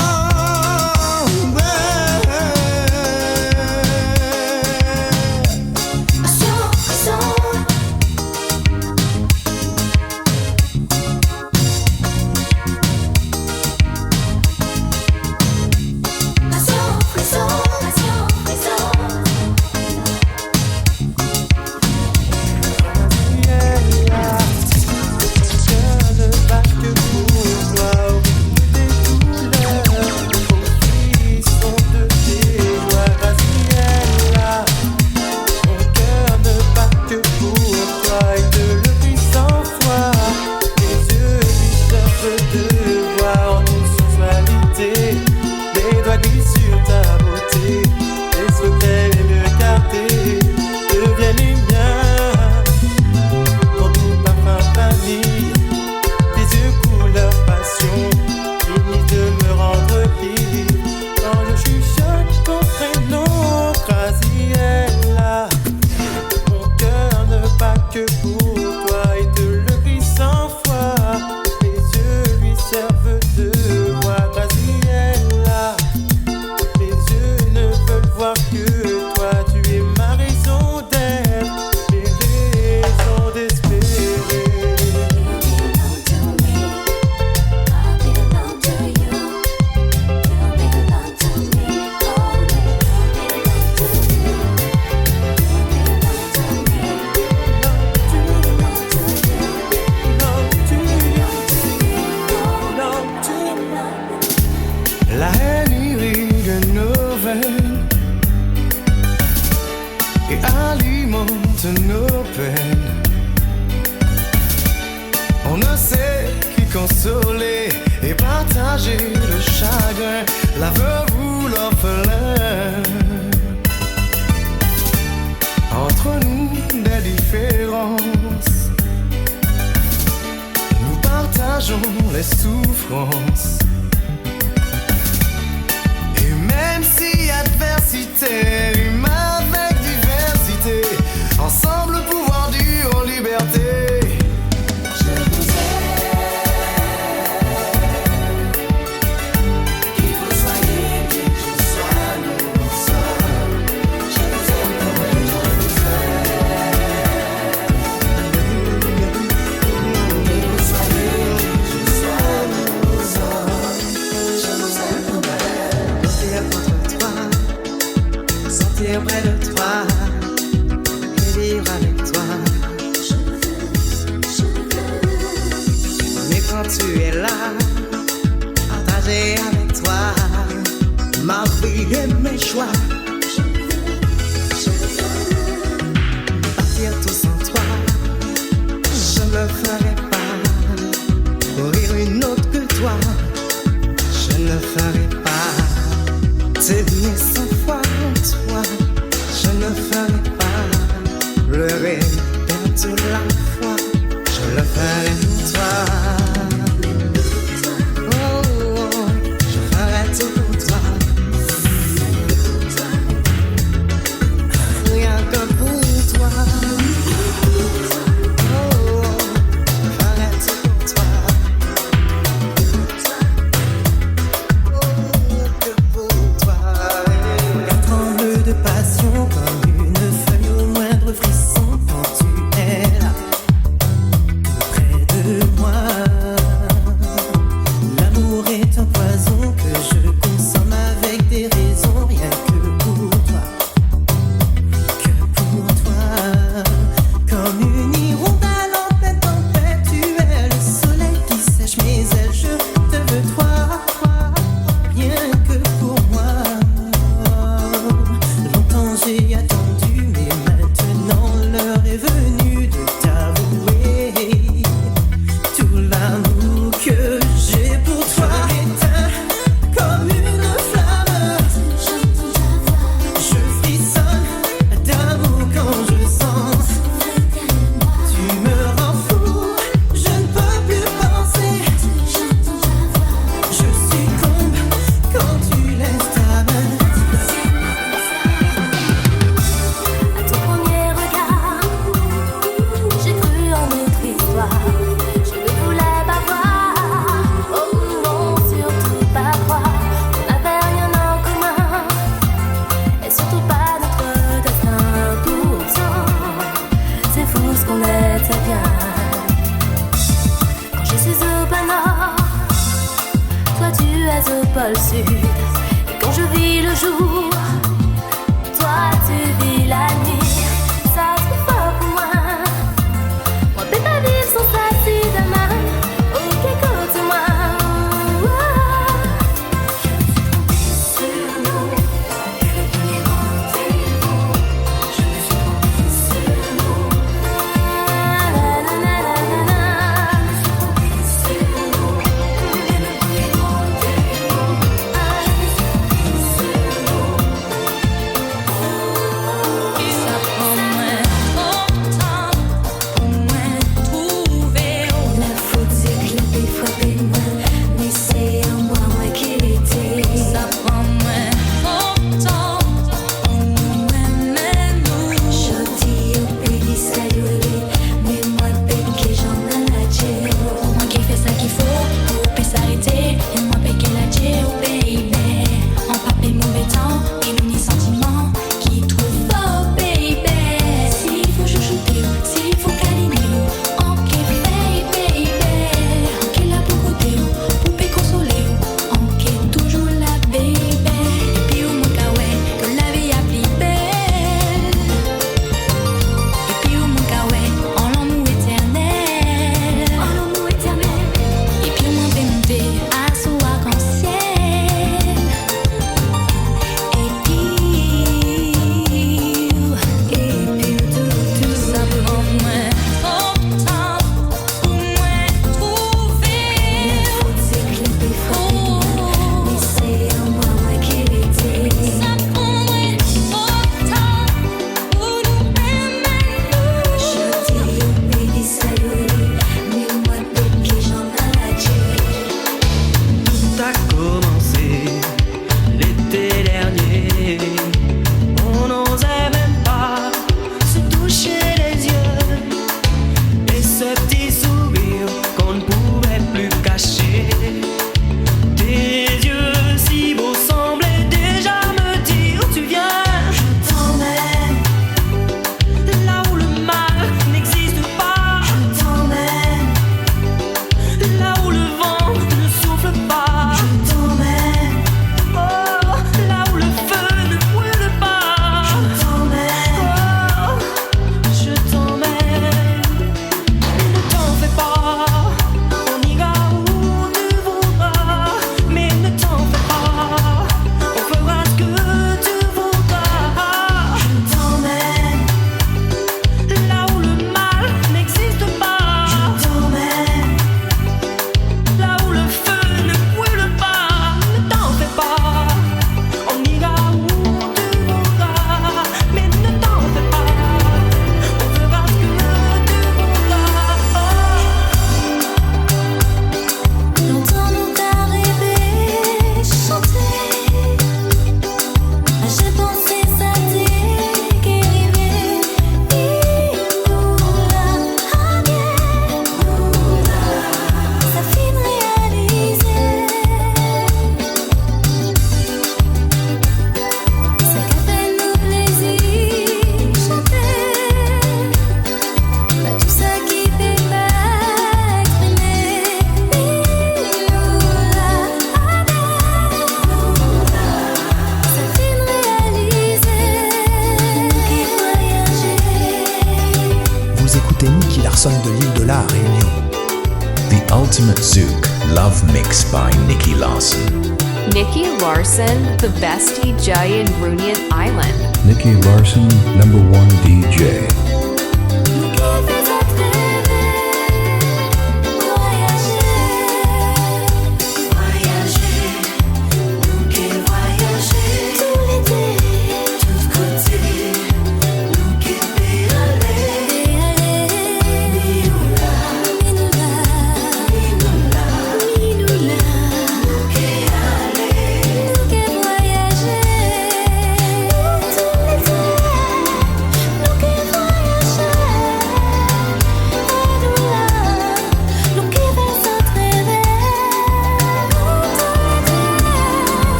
S14: la haine irrigue nos veines et alimente nos peines. On ne sait qui consoler et partager le chagrin, la veuve ou l'orphelin. Entre nous des différences, nous partageons les souffrances. Et même si adversité rime avec diversité, ensemble pouvoir dire en liberté. Je vous aime, qu'il vous soyez, qu'il vous soit, nous ensemble. Je vous aime, je vous aime. Qu'il vous soyez, qu'il vous soit, nous ensemble. Je vous aime, sentir près de toi et vivre avec toi. Mais quand tu es là, partager avec toi ma vie et mes choix. Partir tout sans toi, je ne le ferai pas. Courir une autre que toi, je ne ferai pas t'aimer 100 fois toi, je ne ferai pas pleurer, perdre la foi, je le ferai pour toi.
S1: ultimate Zouk love mix by Nicky Larson.
S11: Nicky Larson, the best DJ in Reunion Island.
S2: Nicky Larson, #1 DJ.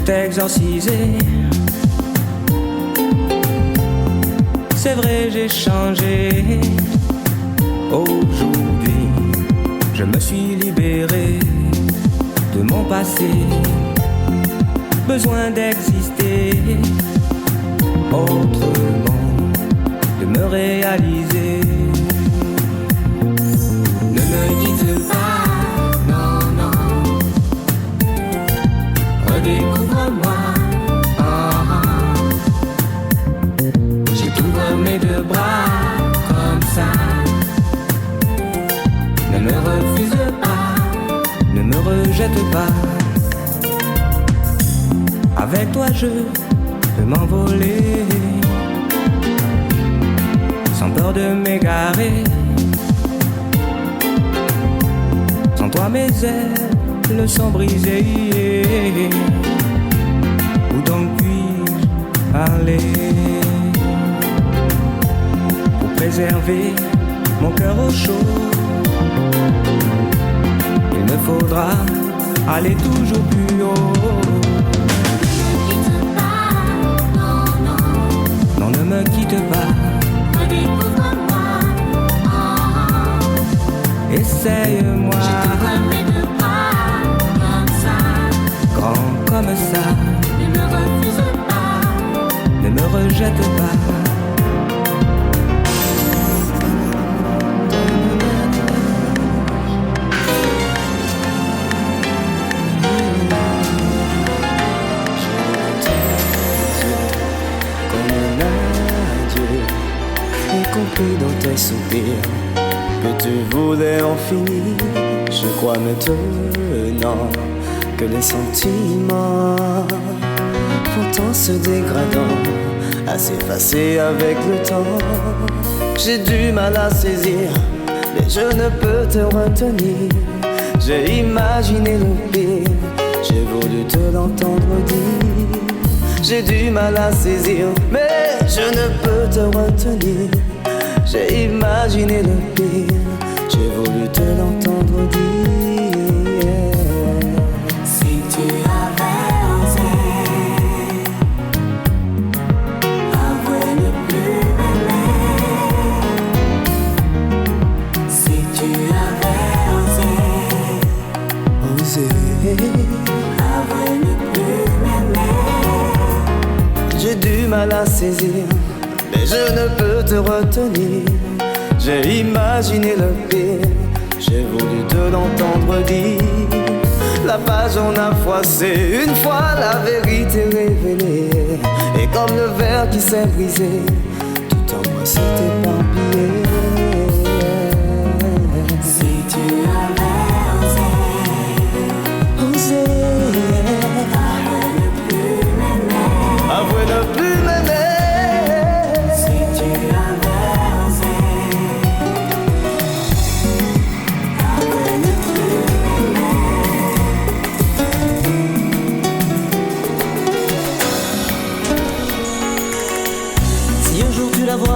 S12: Exorcisé. C'est vrai, j'ai changé. Aujourd'hui, je me suis libéré de mon passé. Besoin d'exister autrement, de me réaliser. Ne me quitte pas, non, non. Redécouvre-moi. Mes deux bras comme ça. Ne me refuse pas, ne me rejette pas. Avec toi je peux m'envoler sans peur de m'égarer. Sans toi mes ailes sont brisées. Où donc puis-je aller? Préserver mon cœur au chaud, il me faudra aller toujours plus haut. Non, ne me quitte pas.
S6: Redécouvre-moi.
S12: Essaye-moi.
S6: Je t'ouvre mes deux bras comme ça.
S12: Grand comme ça.
S6: Ne me refuse pas.
S12: Ne me rejette pas.
S15: Dans tes soupirs que tu voulais en finir. Je crois maintenant que les sentiments pourtant se dégradant à s'effacer avec le temps. J'ai du mal à saisir, mais je ne peux te retenir. J'ai imaginé le pire, j'ai voulu te l'entendre dire. J'ai du mal à saisir, mais je ne peux te retenir. J'ai imaginé le pire, j'ai voulu te l'entendre dire.
S6: Si tu avais osé avouer ne plus m'aimer. Si tu avais osé avouer ne plus m'aimer.
S15: J'ai du mal à saisir, mais je ne peux te retenir. J'ai imaginé le pire, j'ai voulu te l'entendre dire. La page en a froissé, une fois la vérité révélée. Et comme le verre qui s'est brisé, tout en moi s'est éparpillé.
S6: Si tu avais osé avouer ne plus m'aimer.
S15: Avouer ne plus m'aimer.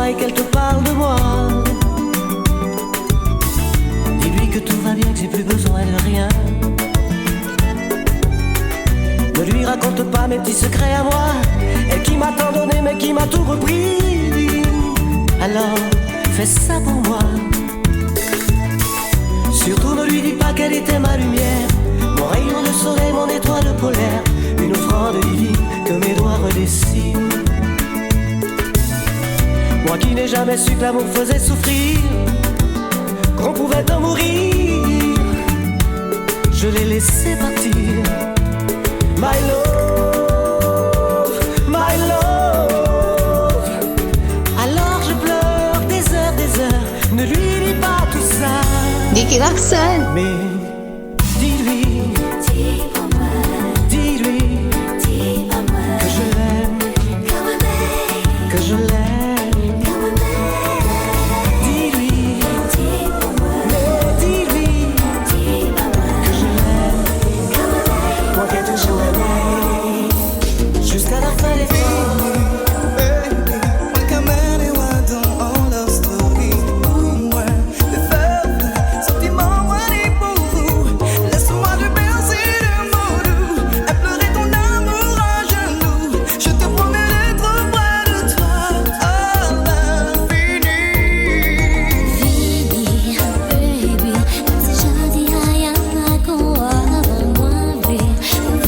S13: Et qu'elle te parle de moi, dis-lui que tout va bien, que j'ai plus besoin de rien. Ne lui raconte pas mes petits secrets à moi, elle qui m'a tant donné mais qui m'a tout repris. Alors fais ça pour moi. Surtout ne lui dis pas qu'elle était ma lumière, mon rayon de
S5: le soleil, mon étoile polaire, une offrande divine que mes doigts redessinent. Moi qui n'ai jamais su que l'amour faisait souffrir, qu'on pouvait en mourir, je l'ai laissé partir. My love, my love. Alors je pleure des heures, ne lui dis pas tout ça.
S3: Nicky Larson.
S5: Mais dis-lui, dis-lui que je l'aime, que je l'aime. Dis-lui, mais dis-lui que je l'aime. Moi qui ai toujours aimé jusqu'à la fin des temps.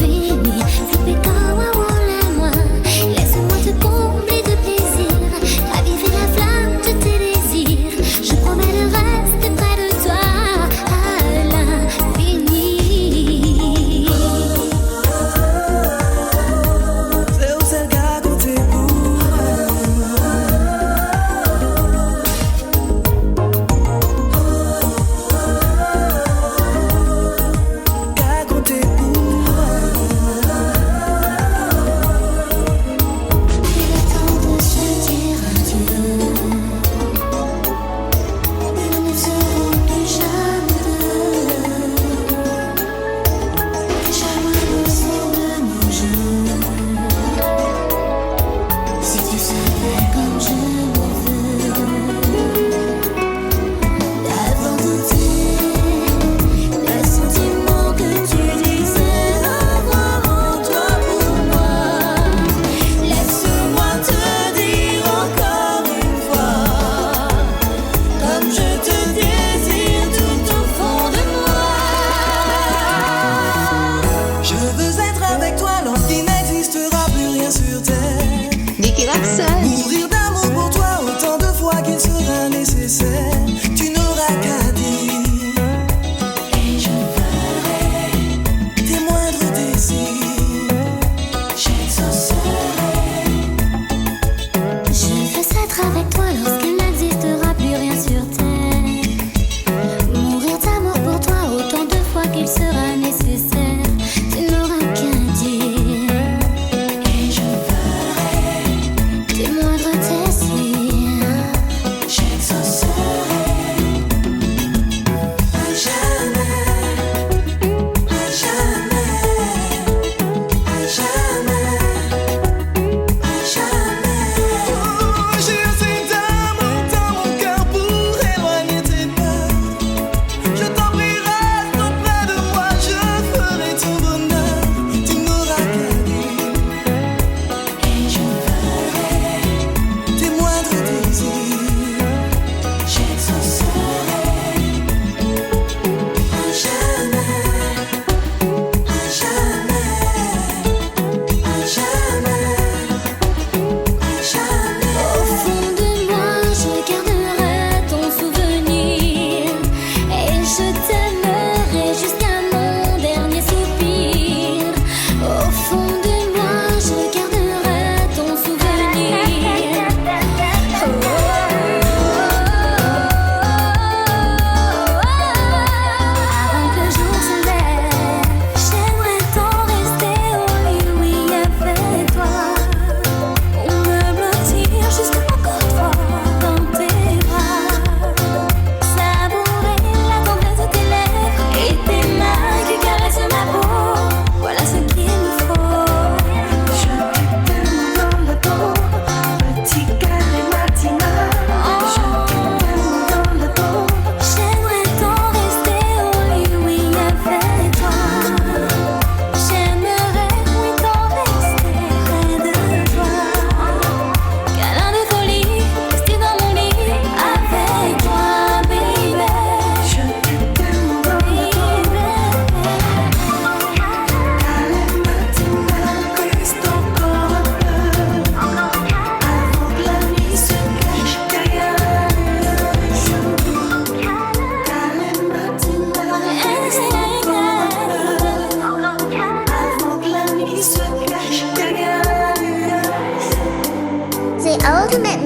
S4: Baby,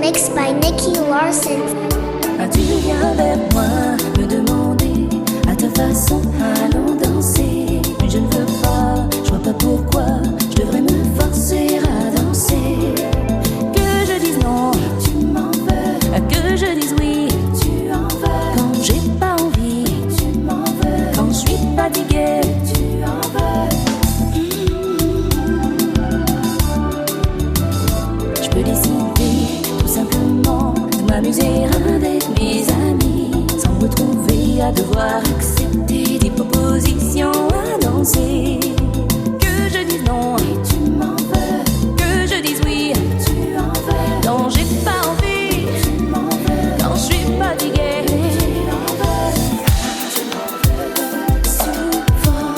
S10: mixed by Nikki Larson.
S6: Tu viens vers moi me demander à ta façon, allons danser. Mais je ne veux pas, je vois pas pourquoi je devrais me forcer à danser. Que je dise non, tu m'en veux. Que je dise oui, tu en veux. Quand j'ai pas envie, tu m'en veux. Quand je suis fatiguée, tu en veux. Je peux décider tout simplement de m'amuser avec mes amis, sans me retrouver à devoir accepter des propositions à danser. Que je dise non et tu m'en veux. Que je dise oui, tu en veux. Quand j'ai pas envie, tu m'en veux. Quand je suis fatiguée, tu en veux. Tu m'en veux. Souvent,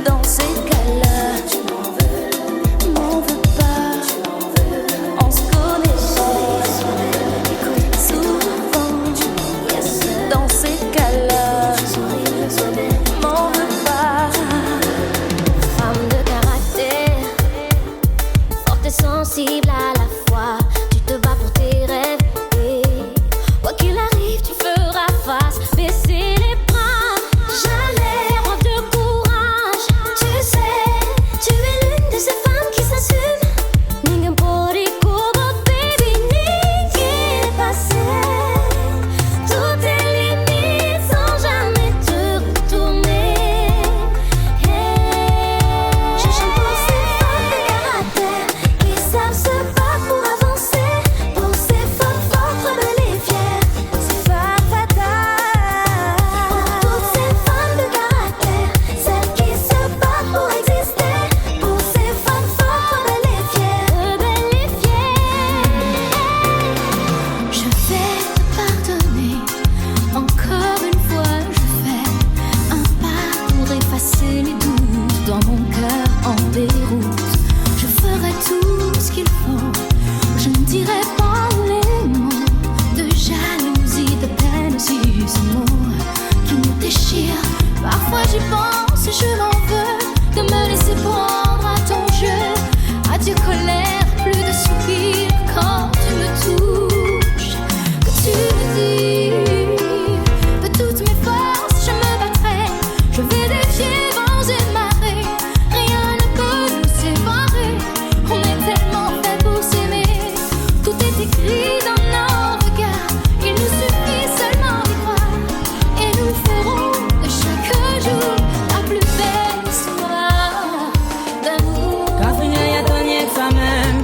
S6: dans ces cas-là, tu m'en veux. M'en veux pas, tu m'en veux. On se connaît pas. Souvent, dans ces cas-là, m'en veux pas. Femme de caractère, forte et sensible à la fois. Tu te bats pour tes rêves et quoi qu'il arrive, tu feras face. Baisser les bras, jamais preuve de courage. Tu sais, tu es l'une de ces femmes qui s'assument. Ninguém pode cobrar, baby, ninguém passer. Toutes tes limites sans jamais te retourner. Je chante pour ces femmes de caractère qui savent se battre pour avancer. Pour ces femmes fortes, rebelles et fières, ces femmes fatales. Pour toutes ces femmes de caractère, celles qui se battent pour exister. Pour ces femmes fortes, rebelles et fières, rebelles et fières. Je vais te pardonner. Encore une fois, je fais un pas pour effacer les doutes dans mon cœur en déroute. Je ferai tout ce qu'il faut. Je ne dirai pas les mots de jalousie, de peine, si ces mots qui me déchirent. Parfois j'y pense et je m'en veux de me laisser prendre à ton jeu. Adieu colère, plus de soupirs quand tu me touches. Que tu me dis de toutes mes forces, je me battrai. Je vais défier vents et marées. Rien ne peut nous séparer. On est tellement fait pour s'aimer. Tout est écrit dans nos regards. Il nous suffit seulement d'y croire. Et nous ferons de chaque jour la plus belle histoire d'amour.
S12: Catherine, y'a ton yek sa même.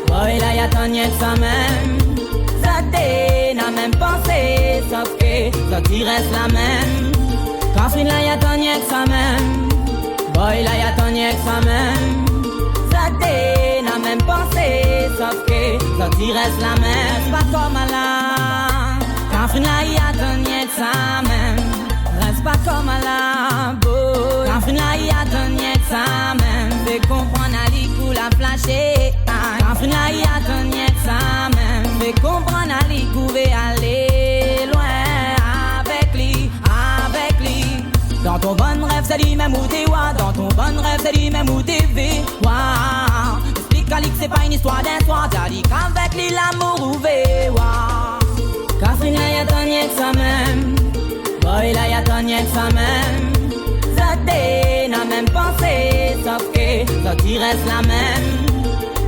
S12: Boy, là, y'a ton yek sa même. Ça t'est, n'a même pensé. Sauf que ça qui reste la même. Catherine, là, y'a ton yek sa même. Boy, là, y'a ton yek sa même. Ça t'est, n'a même pensé. Sauf que ça qui reste la même. C'est pas comme à la. Catherine, là, y'a ton yek sa même. Reste pas comme à la boy. Catherine, là, y'a ton yek sa même. Fais comprendre à l'icou la flasher. Catherine, là, y'a ton yek sa même. Fais comprendre à l'icou et aller loin avec lui, avec lui. Dans ton bon rêve, c'est lui-même où t'es wa. Dans ton bon rêve, c'est lui-même où t'esvé. Waouh. Explique à lui que c'est pas une histoire d'un soir. T'as dit qu'avec lui, l'amour ouvé. Waouh. Catherine, là, y'a ton yek sa même. Boy, là, y'a ton yek sa même. Zadé n'a même pensé. Sauf que ça qui reste la même.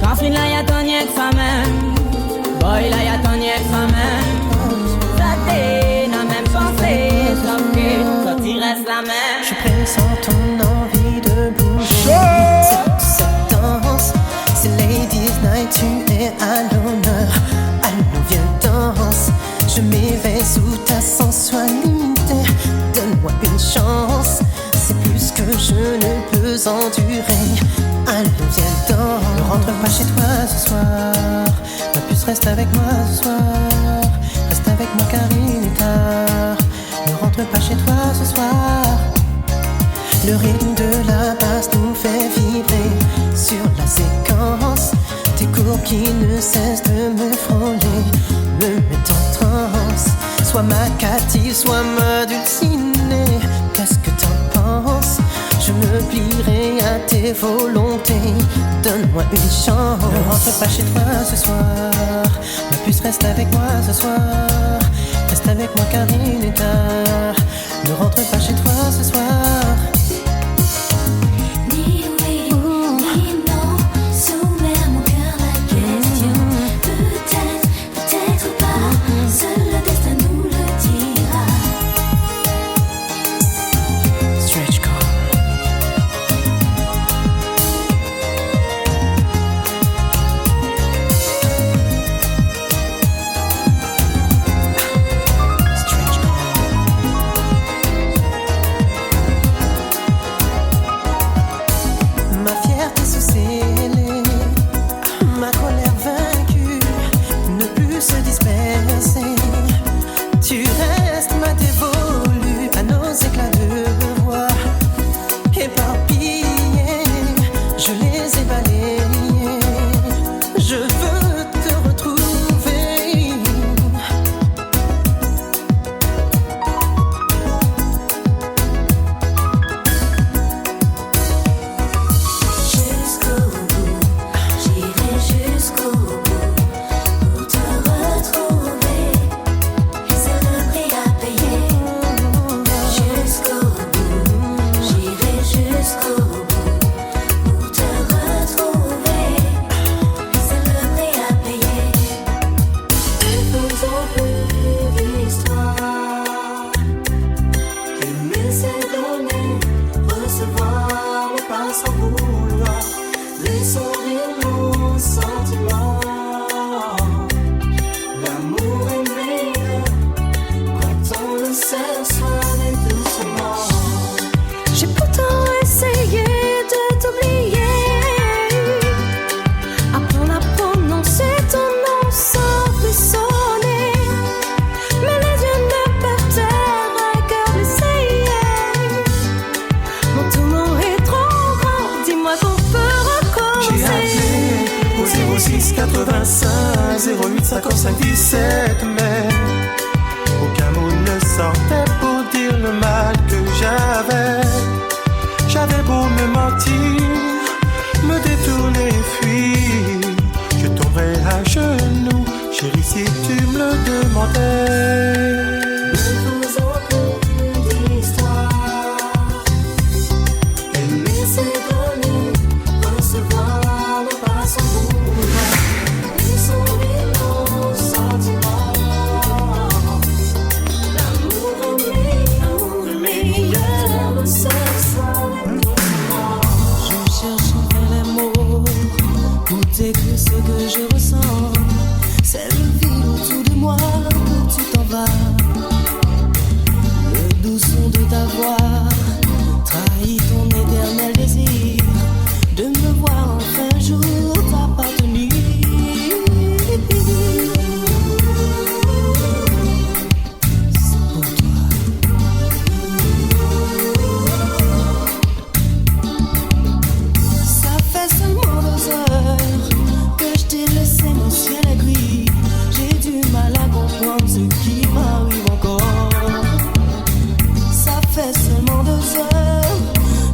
S12: Catherine, là, y'a ton yek sa même. Boy, là, y'a ton yek sa même. Zadé n'a même pensé. Sauf que ça qui reste la même.
S16: Je pressens ton envie de bouger. Cette danse, c'est Ladies Night, tu es à l'honneur. Allons, viens, danse. Je m'éveille sous ta sensualité. Donne-moi une chance. C'est plus que je ne peux endurer. Allons, viens, danse. Ne rentre pas chez toi ce soir. Ma puce, reste avec moi ce soir. Reste avec moi car il est tard. Ne rentre pas chez toi ce soir. Le rythme de la basse nous fait vibrer sur la séquence. Tes courbes qui ne cessent de me frôler me mettent en transe. Sois ma captive, sois ma dulcinée. Qu'est-ce que t'en penses? Je me plierai à tes volontés. donne-moi une chance. Ne rentre pas chez toi ce soir. Ma puce, reste avec moi ce soir. Reste avec moi car il est tard. Ne rentre pas chez toi ce soir.
S4: Ni oui, ni non, soumets à mon cœur la question. Peut-être, peut-être pas, seul le destin nous le dira.
S16: Stretch call. Ma fierté sous scellée, ma colère vaincue, ne plus se disperser. Tu restes ma dévolue à nos éclats de voix. Éparpillés, je les ai balayés. Je veux te retrouver.
S4: Jusqu'au bout, j'irai jusqu'au bout pour te retrouver. Et c'est le prix à payer. Jusqu'au bout, j'irai jusqu'au bout pour te retrouver. Et c'est le prix à payer. Ne faisons plus d'histoire. Aimer c'est donner, recevoir mais pas sans vouloir. Laissons rire nos sentiments. L'amour est meilleur quand on le sait soigner doucement.
S8: J'ai pourtant essayé de t'oublier, apprendre à prononcer ton nom sans frissonner. Mais les yeux ne peuvent taire un cœur blessé. Mon tourment est trop grand, dis-moi qu'on peut
S14: J'ai
S8: recommencer.
S14: appelé au 06 85 08 55 17, mais aucun mot ne sortait pour dire le mal que j'avais. J'avais beau me mentir, me détourner et fuir, je tomberais à genoux, chérie, si tu me le demandais.
S4: Ne faisons plus d'histoire. Aimer c'est donner, recevoir mais pas sans vouloir. Laissons rire nos sentiments. L'amour est meilleur, le sexe avec toi.
S12: Je cherche enfin les mots pour t'écrire ce que je ressens. C'est le vide autour de moi quand tu t'en vas. Le doux son de ta voix trahit ton éternel désir de me voir enfin un jour t'appartenir. C'est pour toi. Ça fait seulement 2 heures que je t'ai laissé mon ciel est gris. J'ai du mal à comprendre ce qui m'arrive encore. Ça fait seulement 2 heures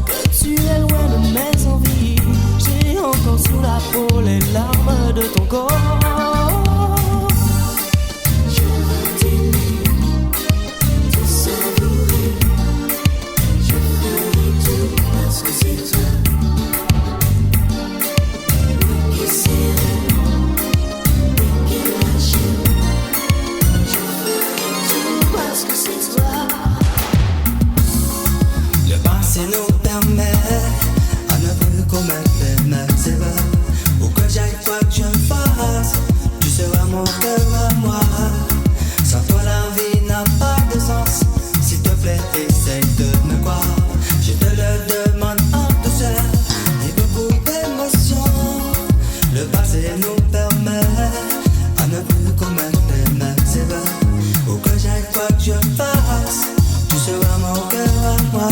S12: que tu es loin de mes envies. J'ai encore sous la peau les larmes de ton corps.
S4: Je veux t'aimer, te savourer. Je ferai tout parce que c'est toi. Me serrer, me lâcher. Je ferai tout parce que c'est toi.
S15: Le passé nous permet à ne plus commettre les mêmes erreurs. Où que j'aille, quoi que je fasse, tu seras mon cœur à moi. Sans toi la vie n'a pas de sens. S'il te plaît, essaye de me croire. Je te le demande en douceur et beaucoup d'émotion. Le passé nous permet à ne plus commettre les mêmes erreurs. Où que j'aille, quoi que je fasse, tu seras mon cœur à moi.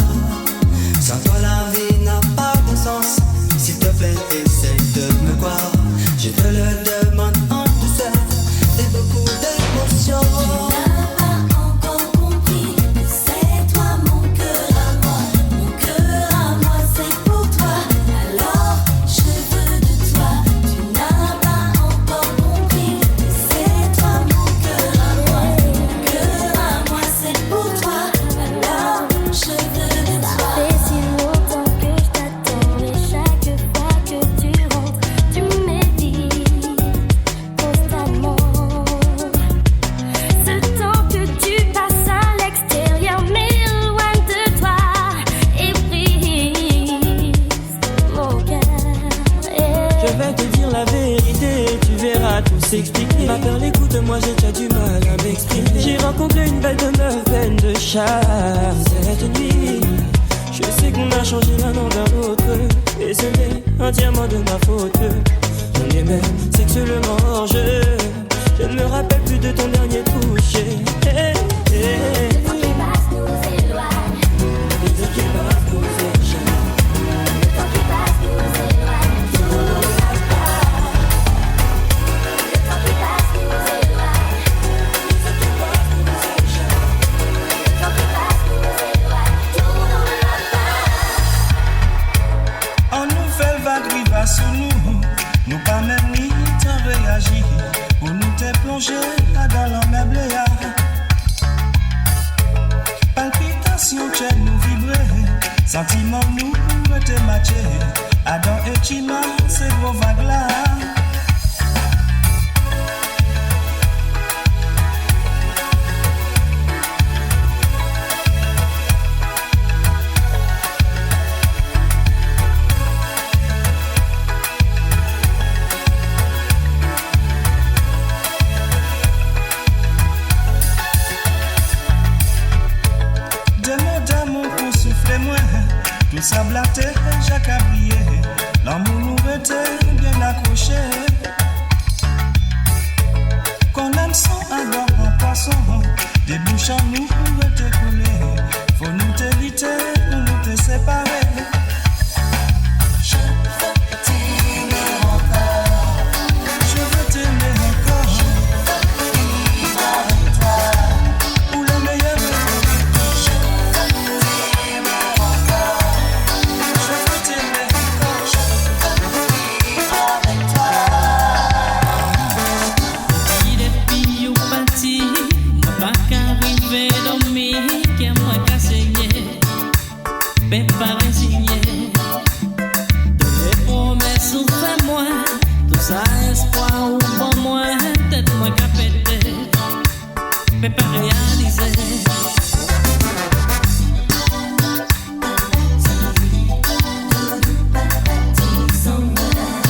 S15: Sans toi la vie n'a pas de sens. S'il te plaît, essaye de me croire. Je te le demande en douceur et beaucoup d'émotion.
S4: Tu n'as pas encore compris, mais c'est toi mon cœur à moi. Mon cœur à moi c'est pour toi. Alors je veux de
S12: la vérité, tu verras tout s'expliquer. Ma peur, écoute-moi, j'ai déjà du mal à m'exprimer. J'ai rencontré une belle de meuf pleine de charme cette nuit. Je sais qu'on a changé l'un envers l'autre, et ce n'est entièrement de ma faute. On est même sexuellement hors jeu. Je ne me rappelle plus de ton dernier toucher. Hey, hey. Le temps qui passe nous éloigne. Le temps qui passe nous échappe. Le temps qui passe nous éloigne. Tout nous lâche pas. Le temps qui passe nous éloigne. Le temps qui passe nous échappe. Le temps qui passe nous éloigne. Tout nous lâche pas.
S17: On nous fait le vague riva sous nous pas même ni temps réagir. Pour nous t'es plongé dans l'emmeublé. Palpitation, tu nous vibrer. Sentiment nous te matcher. Adam et Chima, c'est gros vagues là. Tout ça blaté, Jacques habillé. L'amour nous était bien accroché. Qu'on aime son adore en poisson. Des bouches en nous te couler. Faut nous t'éviter ou nous te séparer. Je veux t'aimer encore. Je veux t'aimer encore. Je veux vivre avec toi. Ou le meilleur.
S12: Mais pas résigné. Les promesses ou fait moins. Tout ça espoir ou pas moins. Tête moins qu'à péter. Mais pas réaliser.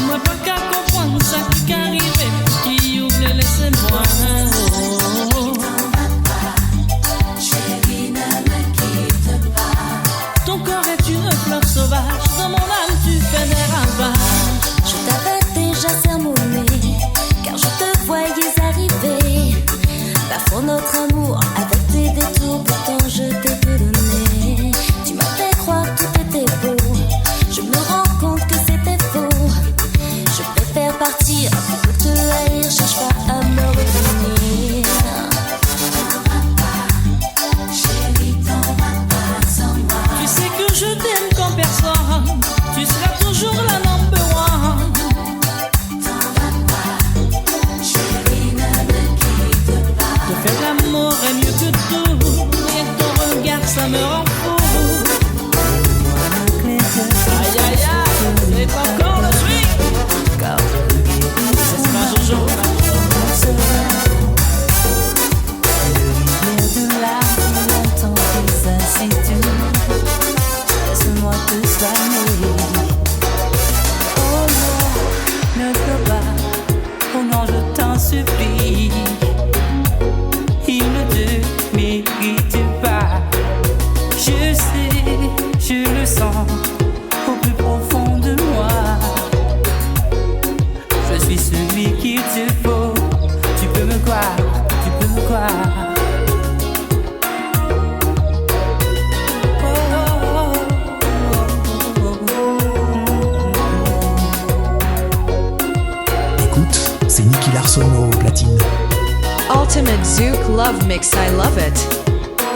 S12: Moi pas qu'à comprendre ça qui arrive. Qui oublie laissez-moi. Dans mon âme tu fais des ravages.
S4: Je t'avais déjà sermonné, car je te voyais arriver. Parfois notre amour avec tes détours, pourtant je t'ai tout donné. Tu m'as fait croire que tout était beau. Je me rends compte que c'était faux. Je préfère partir plutôt que te haïr. Cherche pas à me revenir.
S12: Tu sais que je t'aime comme personne. Tu seras toujours la number one.
S4: T'en vas pas, chérie, ne me quitte pas.
S12: Te faire l'amour est mieux que tout. Rien que ton regard, ça me rend fou. Aïe aïe aïe, c'est encore le truc. C'est pas toujours.
S16: Le rivière de larmes, longtemps que ça situe. Laisse-moi te soigner. Oh non, ne pleure pas. Oh non, je t'en supplie. Il ne te mérite pas. Je sais, je le sens au plus profond de moi. Je suis celui qu'il te faut. Tu peux me croire, tu peux me croire.
S1: C'est Nicky Larson au platine.
S11: Ultimate Zouk Love Mix, I love it.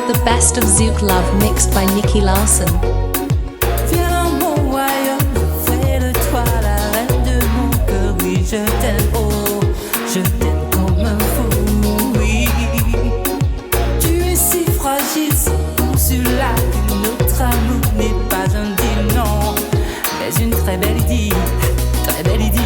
S3: The best of Zouk Love mixed by Nicky Larson.
S16: Viens dans mon royaume, fais de toi la reine de mon cœur. Oui, je t'aime, oh, je t'aime comme un fou, oui. Tu es si fragile, si consulat, que notre amour n'est pas un deal, non, mais une très belle idylle, très belle idylle.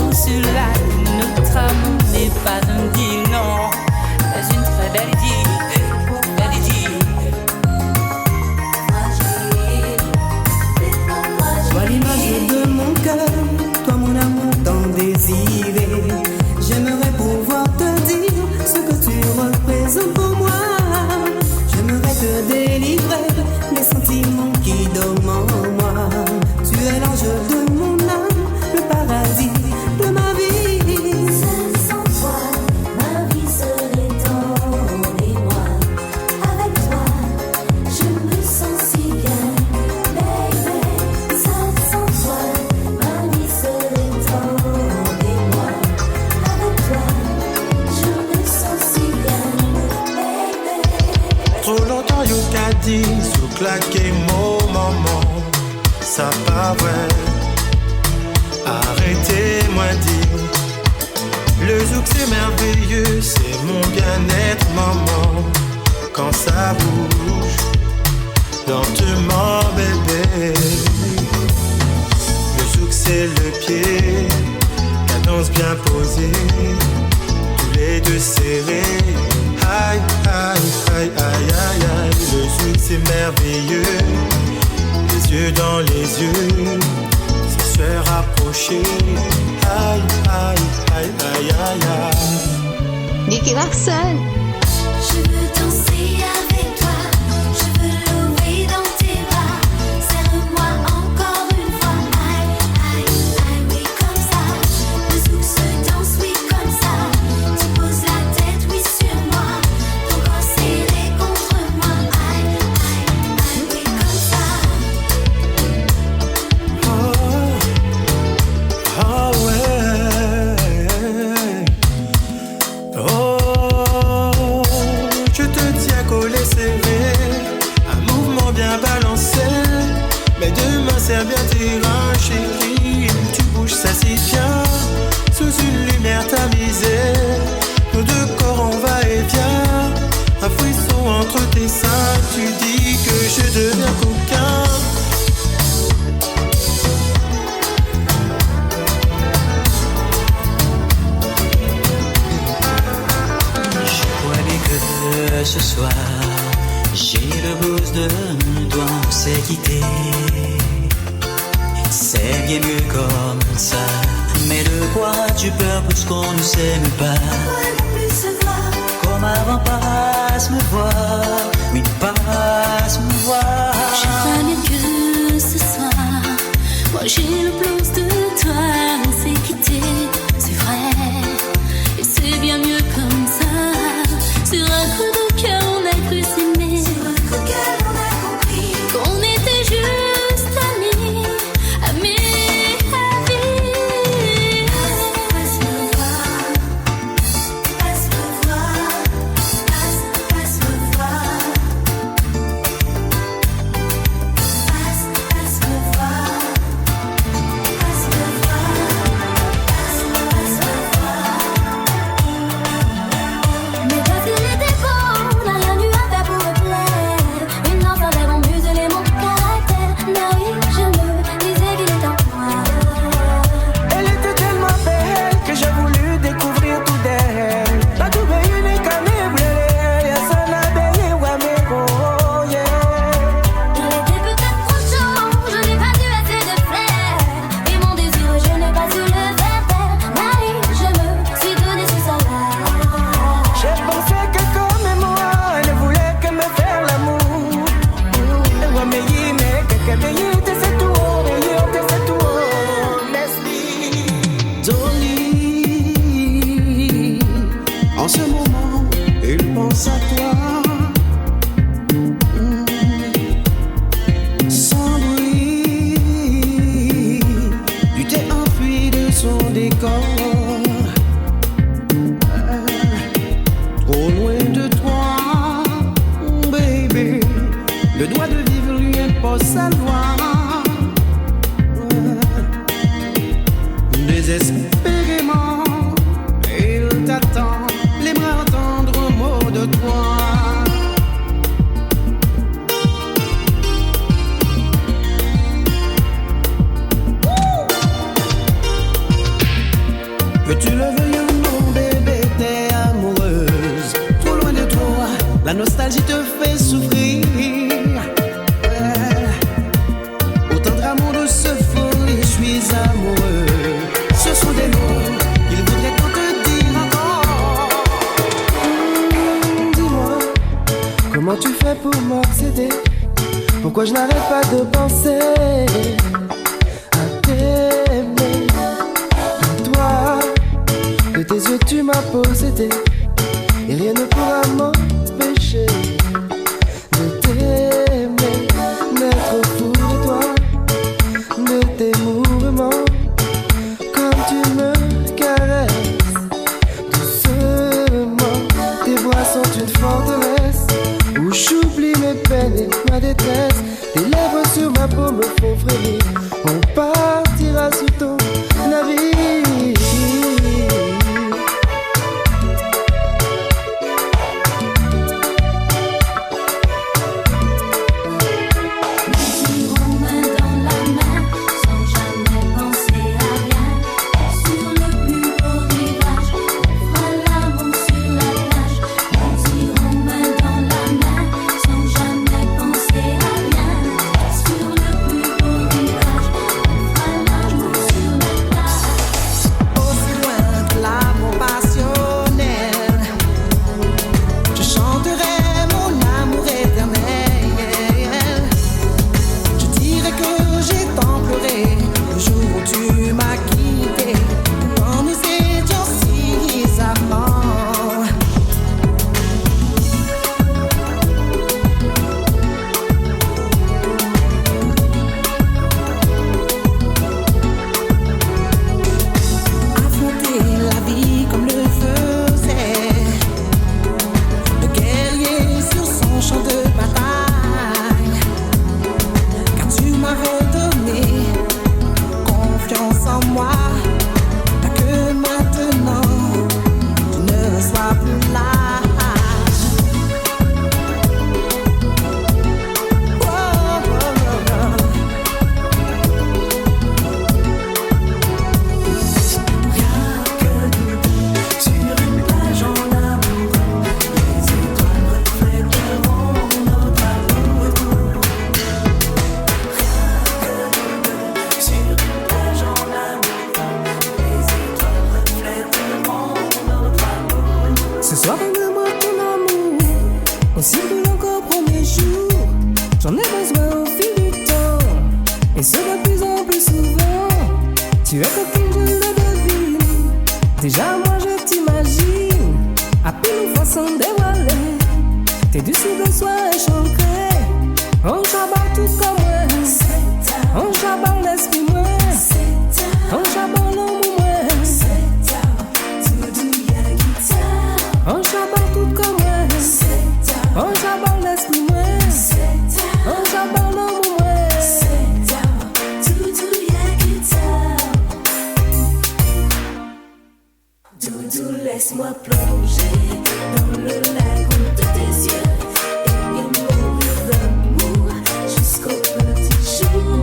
S18: Ou celui-là, notre amour n'est pas un deal, non, c'est une très belle idée, belle idée.
S13: Toi l'image de mon cœur, toi mon amour tant désiré. J'aimerais pouvoir te dire ce que tu représentes pour moi. J'aimerais te délivrer des sentiments qui dorment en moi. Tu es l'ange de mon âme, le paradis de ma vie.
S6: Sans toi, ma vie serait tendre et moi. Avec toi, je me sens si bien, baby. Sans toi, ma vie serait tendre et moi. Avec toi, je me sens si bien, baby.
S9: Trop longtemps you qu'a dit, sous claquer mon maman, ça pas vrai. Arrêtez-moi dire, le zouk c'est merveilleux, c'est mon bien-être maman. Quand ça bouge, lentement bébé. Le zouk c'est le pied, cadence bien posée, tous les deux serrés. Aïe, aïe, aïe, aïe, aïe, aïe. Le zouk c'est merveilleux, les yeux dans les yeux, se faire rapprocher. Aïe, aïe, aïe, aïe, aïe, aïe.
S3: Nicky Larson.
S6: Je veux danser avec toi, je veux louer dans tes bras. Serre-moi encore une fois, aïe, aïe, aïe, oui comme ça. Le zouk se danse, oui comme ça. Tu poses la tête, oui sur moi. Ton corps serré contre moi, aïe, aïe, aïe, oui comme ça.
S9: Oh ouais. Oh, je te tiens collé serré, un mouvement bien balancé. Mes deux mains serrent bien tes reins, chérie. Tu bouges ça si bien, sous une lumière tamisée. Nos deux corps on va et vient, un frisson entre tes seins. Tu dis que je deviens coquin.
S12: Ce soir, j'ai le blues de toi, on s'est quitté. C'est bien mieux comme ça, mais de quoi tu peur puisqu'on ne s'aime pas. Comme avant, passe me voir, oui, passe me voir.
S6: Je crois bien que ce soir, moi j'ai le blues de toi, on s'est quitté, c'est vrai, et c'est bien mieux comme ça. Sur un coup de cœur, on a cru s'aimer. Sur un coup de cœur, on a compris qu'on était juste amis, amis à vie. Passe me voir, passe me voir, passe me voir, passe me voir, passe me voir. Mais toi tu l'étais beau, n'a rien eu à faire pour me plaire. Une danse avait bon muselé mon caractère. Mais oui, je me disais qu'il était en moi.
S14: Elle était tellement belle que j'ai voulu découvrir tout d'elle. La tout belle unique à mes blés, et ça n'a baigné ou à mes gros, yeah.
S6: Il était peut-être trop chaud, je n'ai pas eu assez de flair. Et mon désir, je n'ai pas su le faire taire. Mais oui, je me suis donné sous sa main.
S14: J'ai pensé que comme moi, elle ne voulait que me faire l'amour. Ouais, mais il n'est que c'est tout, c'est tout, Leslie.
S13: Dolly, en ce moment, il pense à toi. Sans bruit, tu t'es enfui de son décor. Trop loin de toi, baby. Le droit de vivre lui impose sa loi. Désespérément, il t'attend, les bras
S14: Que tu le veuilles ou non, bébé, t'es amoureuse. Trop loin de toi, la nostalgie te fait souffrir. Autant d'amour, de ce folie, je suis amoureux. Ce sont des mots qu'il voudrait qu'on te dire encore. Dis-moi, comment tu fais pour m'obséder? Pourquoi je n'arrête pas de penser à t'aimer? Toi, de tes yeux tu m'as possédé, et rien ne pourra m'empêcher de t'aimer, d'être fou de toi, de tes mouvements, comme tu me caresses doucement. Tes bras sont une forteresse où j'oublie mes peines et ma détresse. Tes lèvres sur ma peau me font frémir. On partira sous ton navire.
S6: Laisse-moi plonger dans le lagon de tes yeux et mourir d'amour jusqu'au petit jour.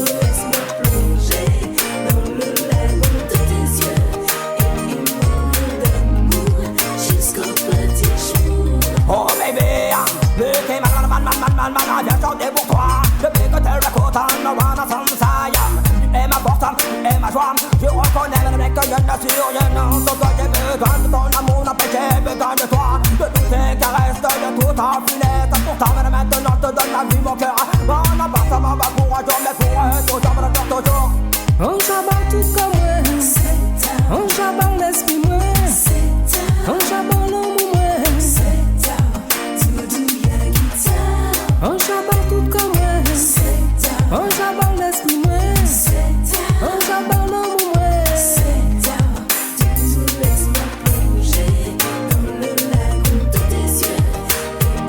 S6: Laisse-moi plonger dans le lagon de tes yeux et mourir d'amour jusqu'au petit jour.
S19: Oh baby, look at man, viens chanter pour toi. Depuis que t'es le côté, no one else inside. Et ma force, et ma joie, je reconnais le mec que je n'assure rien. Sauf que j'ai besoin de ton amour, n'a pas j'ai besoin de toi. De toutes tes caresses, de toute ta finesse. Pourtant, mais maintenant, je te donne la vie, mon cœur. On n'a pas ça, va pour un jour, mais pour eux, toujours, me le faire toujours.
S12: On charbonne tout comme moi. On charbonne l'esprit moi. On charbonne l'amour moi. On charbonne tout comme moi. On charbonne l'esprit moi. On charbonne l'amour moi.
S6: Laisse-moi plonger dans le lagon de tes yeux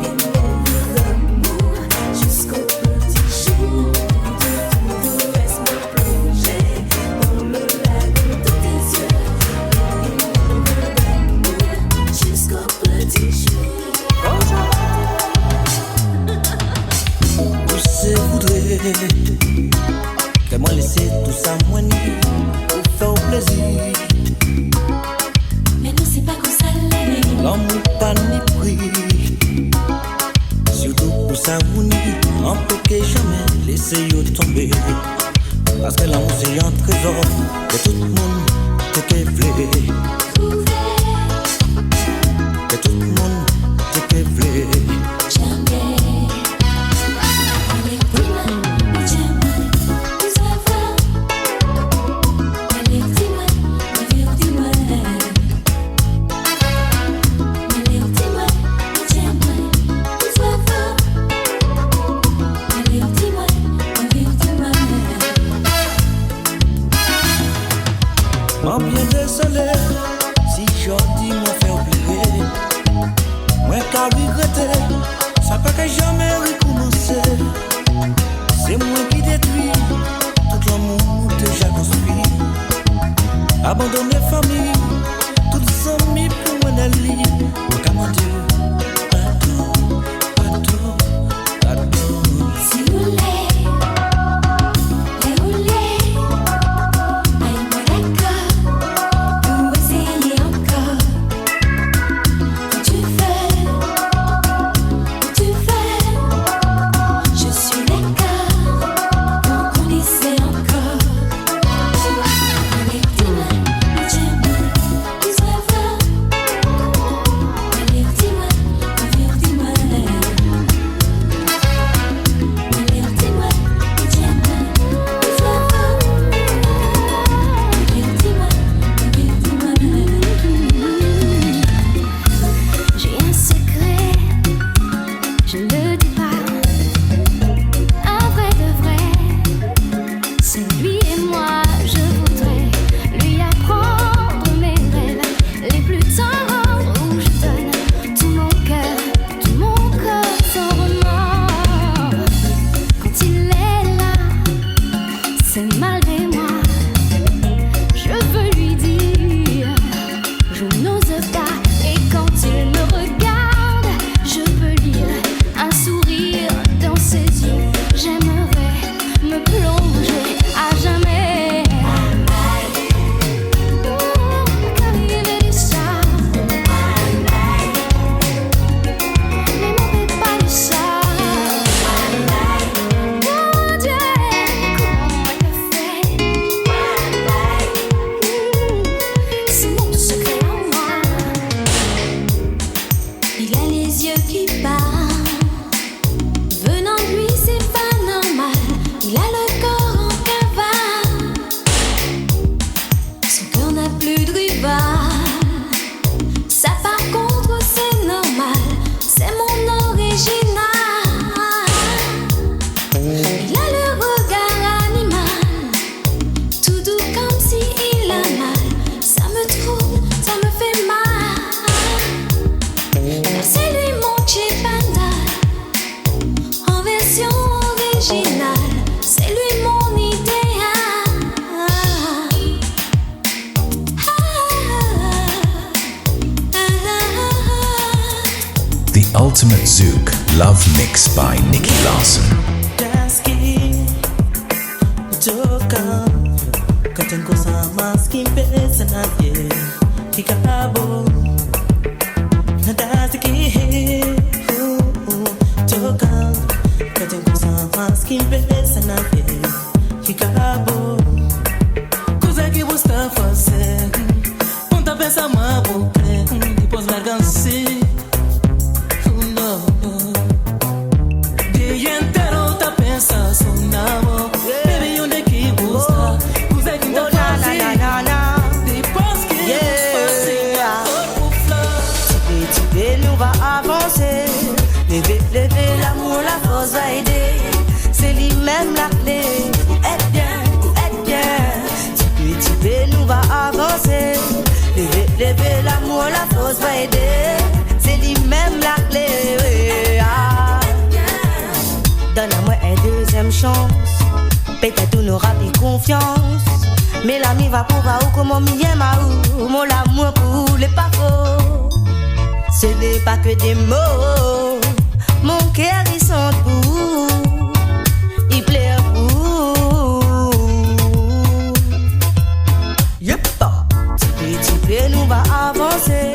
S6: et mourir d'amour jusqu'au petit jour. Laisse-moi plonger dans le lagon de tes yeux et mourir d'amour jusqu'au petit jour.
S20: Où c'est voudrait que moi laisser tout ça moigner pour faire plaisir.
S17: te qu'est vlé. Que tout le monde te qu'est vlé. Moi bien désolé si j'ordis moi fait oublier. Moi qu'à regretter, ça pas que jamais recommencer. C'est moi qui détruis tout l'amour déjà construit. Abandonner famille, toutes les amis pour moi d'aller. Comment Dieu, pardon, pardon, pardon. Si vous voulez.
S1: Ultimate Zouk Love Mix by Nicky Larson.
S21: Donne-moi une deuxième chance. Peut-être on aura plus confiance. Mais l'ami va pour va ou comment m'y ma ou mon amour pour les pas faux. Ce n'est pas que des mots. Mon cœur il sent pour. Il plaît pour. Yep. Petit peu nous va avancer.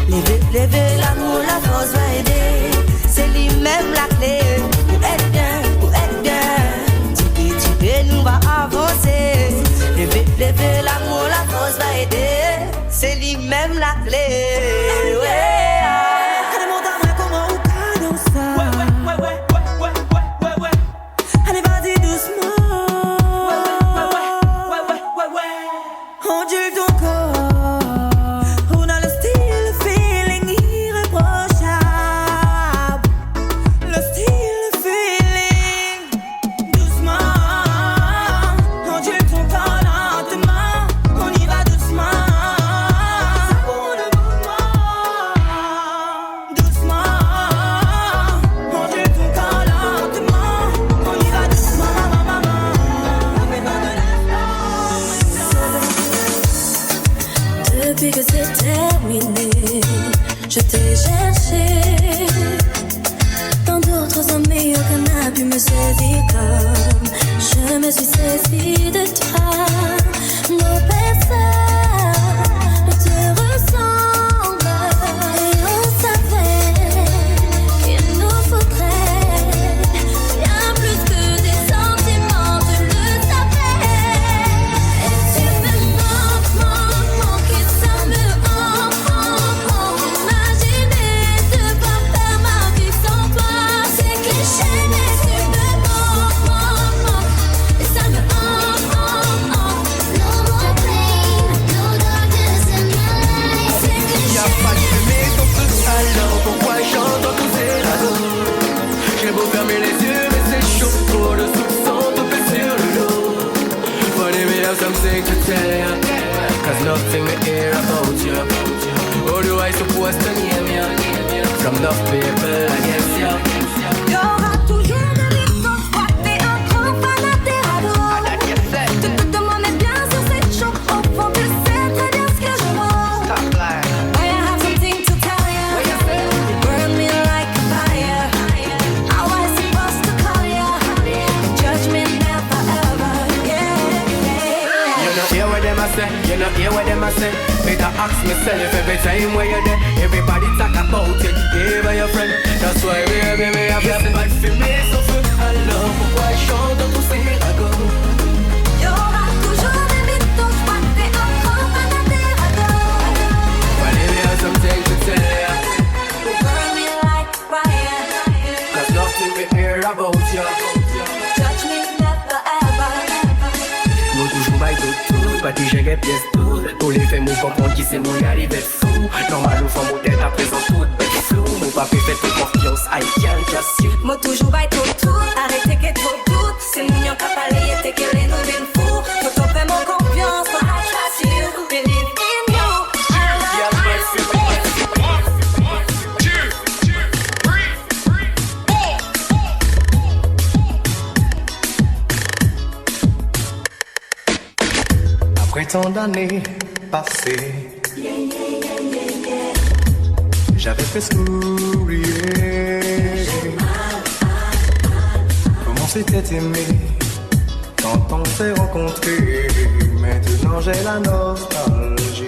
S21: Lever l'amour, la force va aider. C'est lui-même la clé. Pour être bien. Petit peu nous va avancer. Lever l'amour, la force va aider. aider, c'est lui-même la clé.
S8: Allez, monte à moi, comment on canon ça? Allez, vas-y doucement. Ondule ton corps. On a le style, le feeling irréprochable. Le style, le feeling. Doucement. Ondule ton corps lentement. On y va doucement. Ça pour le mouvement. Doucement. Ondule ton corps lentement. On y va doucement. Depuis que c'est terminé, je t'ai cherché. Dans d'autres amis, aucun n'a pu me saisir comme je me suis saisie de toi. Nos personnes ne te ressemblent. Et on savait qu'il nous faudrait bien plus que des sentiments, tu le savais. Et tu me manques, et ça me imaginer devoir faire ma vie sans toi, c'est cliché, mais tu me manques, et ça me no more pain, no darkness in my life, c'est cliché.
S7: Y'a pas de fumée sans feu, alors pourquoi j'entends tous ces radeaux? J'ai beau fermer les yeux, mais c'est chaud, trop de soupçons tombés sur le dos. Funny me have something to tell ya, cause nothing me hear about you. How do I suppose to name ya? From enough people against ya.
S8: Y'aura toujours des licences, toi t'es un grand fanatique radeau. Tu te demandes bien sur cette chose, au fond tu sais très bien ce que je vois. I have something to tell ya. You burn me like a fire. How I supposed to call ya? Judge me never ever,
S7: You know hear what them a say, you know hear what them a say. Better ask myself every time where you're there. Everybody talk about you, give her your friend. That's why baby, me have y'a pas de fumée sans feu. Alors pourquoi je chante dans tous ces ragots?
S8: y'aura toujours des mythos, toi t'es un grand fanatique radeau.
S7: Funny me have something to tell ya,
S8: You burn me like fire.
S7: cause nothing me hear about you.
S8: Judge me never ever.
S7: Moi toujours bail de tout, pas de j'ai pièce tout. Pour les faits, moi comprendre qui c'est moi y arrive fou. Normal ou femme ou tête à présent toute bête flou. Mon papier fait toute confiance, I can't just you.
S8: Moi toujours bail tout, arrêtez que trop doute. C'est nous y'en qu'à parler et t'es que les nous d'une fou. Faut t'en faire mon confiance, but I trust you, believe in you. I love
S7: Après tant d'années passées, j'avais presque oublié comment c'était aimé quand on s'est rencontrés. Maintenant j'ai la nostalgie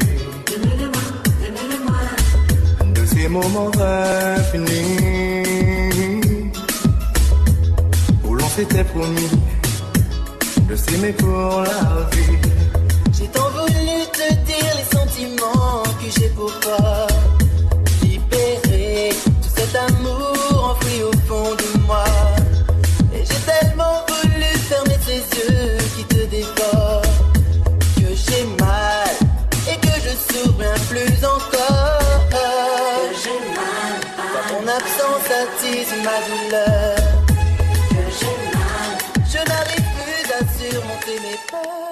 S7: de ces moments infinis où l'on s'était promis de s'aimer pour la vie.
S22: J'ai tant voulu te dire les sentiments que j'ai pour toi, libérer tout cet amour enfoui au fond de moi. Et j'ai tellement voulu fermer ces yeux qui te dévorent, que j'ai mal et que je souffre bien plus encore. Que j'ai mal, quand ton absence attise ma douleur. Que j'ai mal, je n'arrive plus à surmonter mes peurs.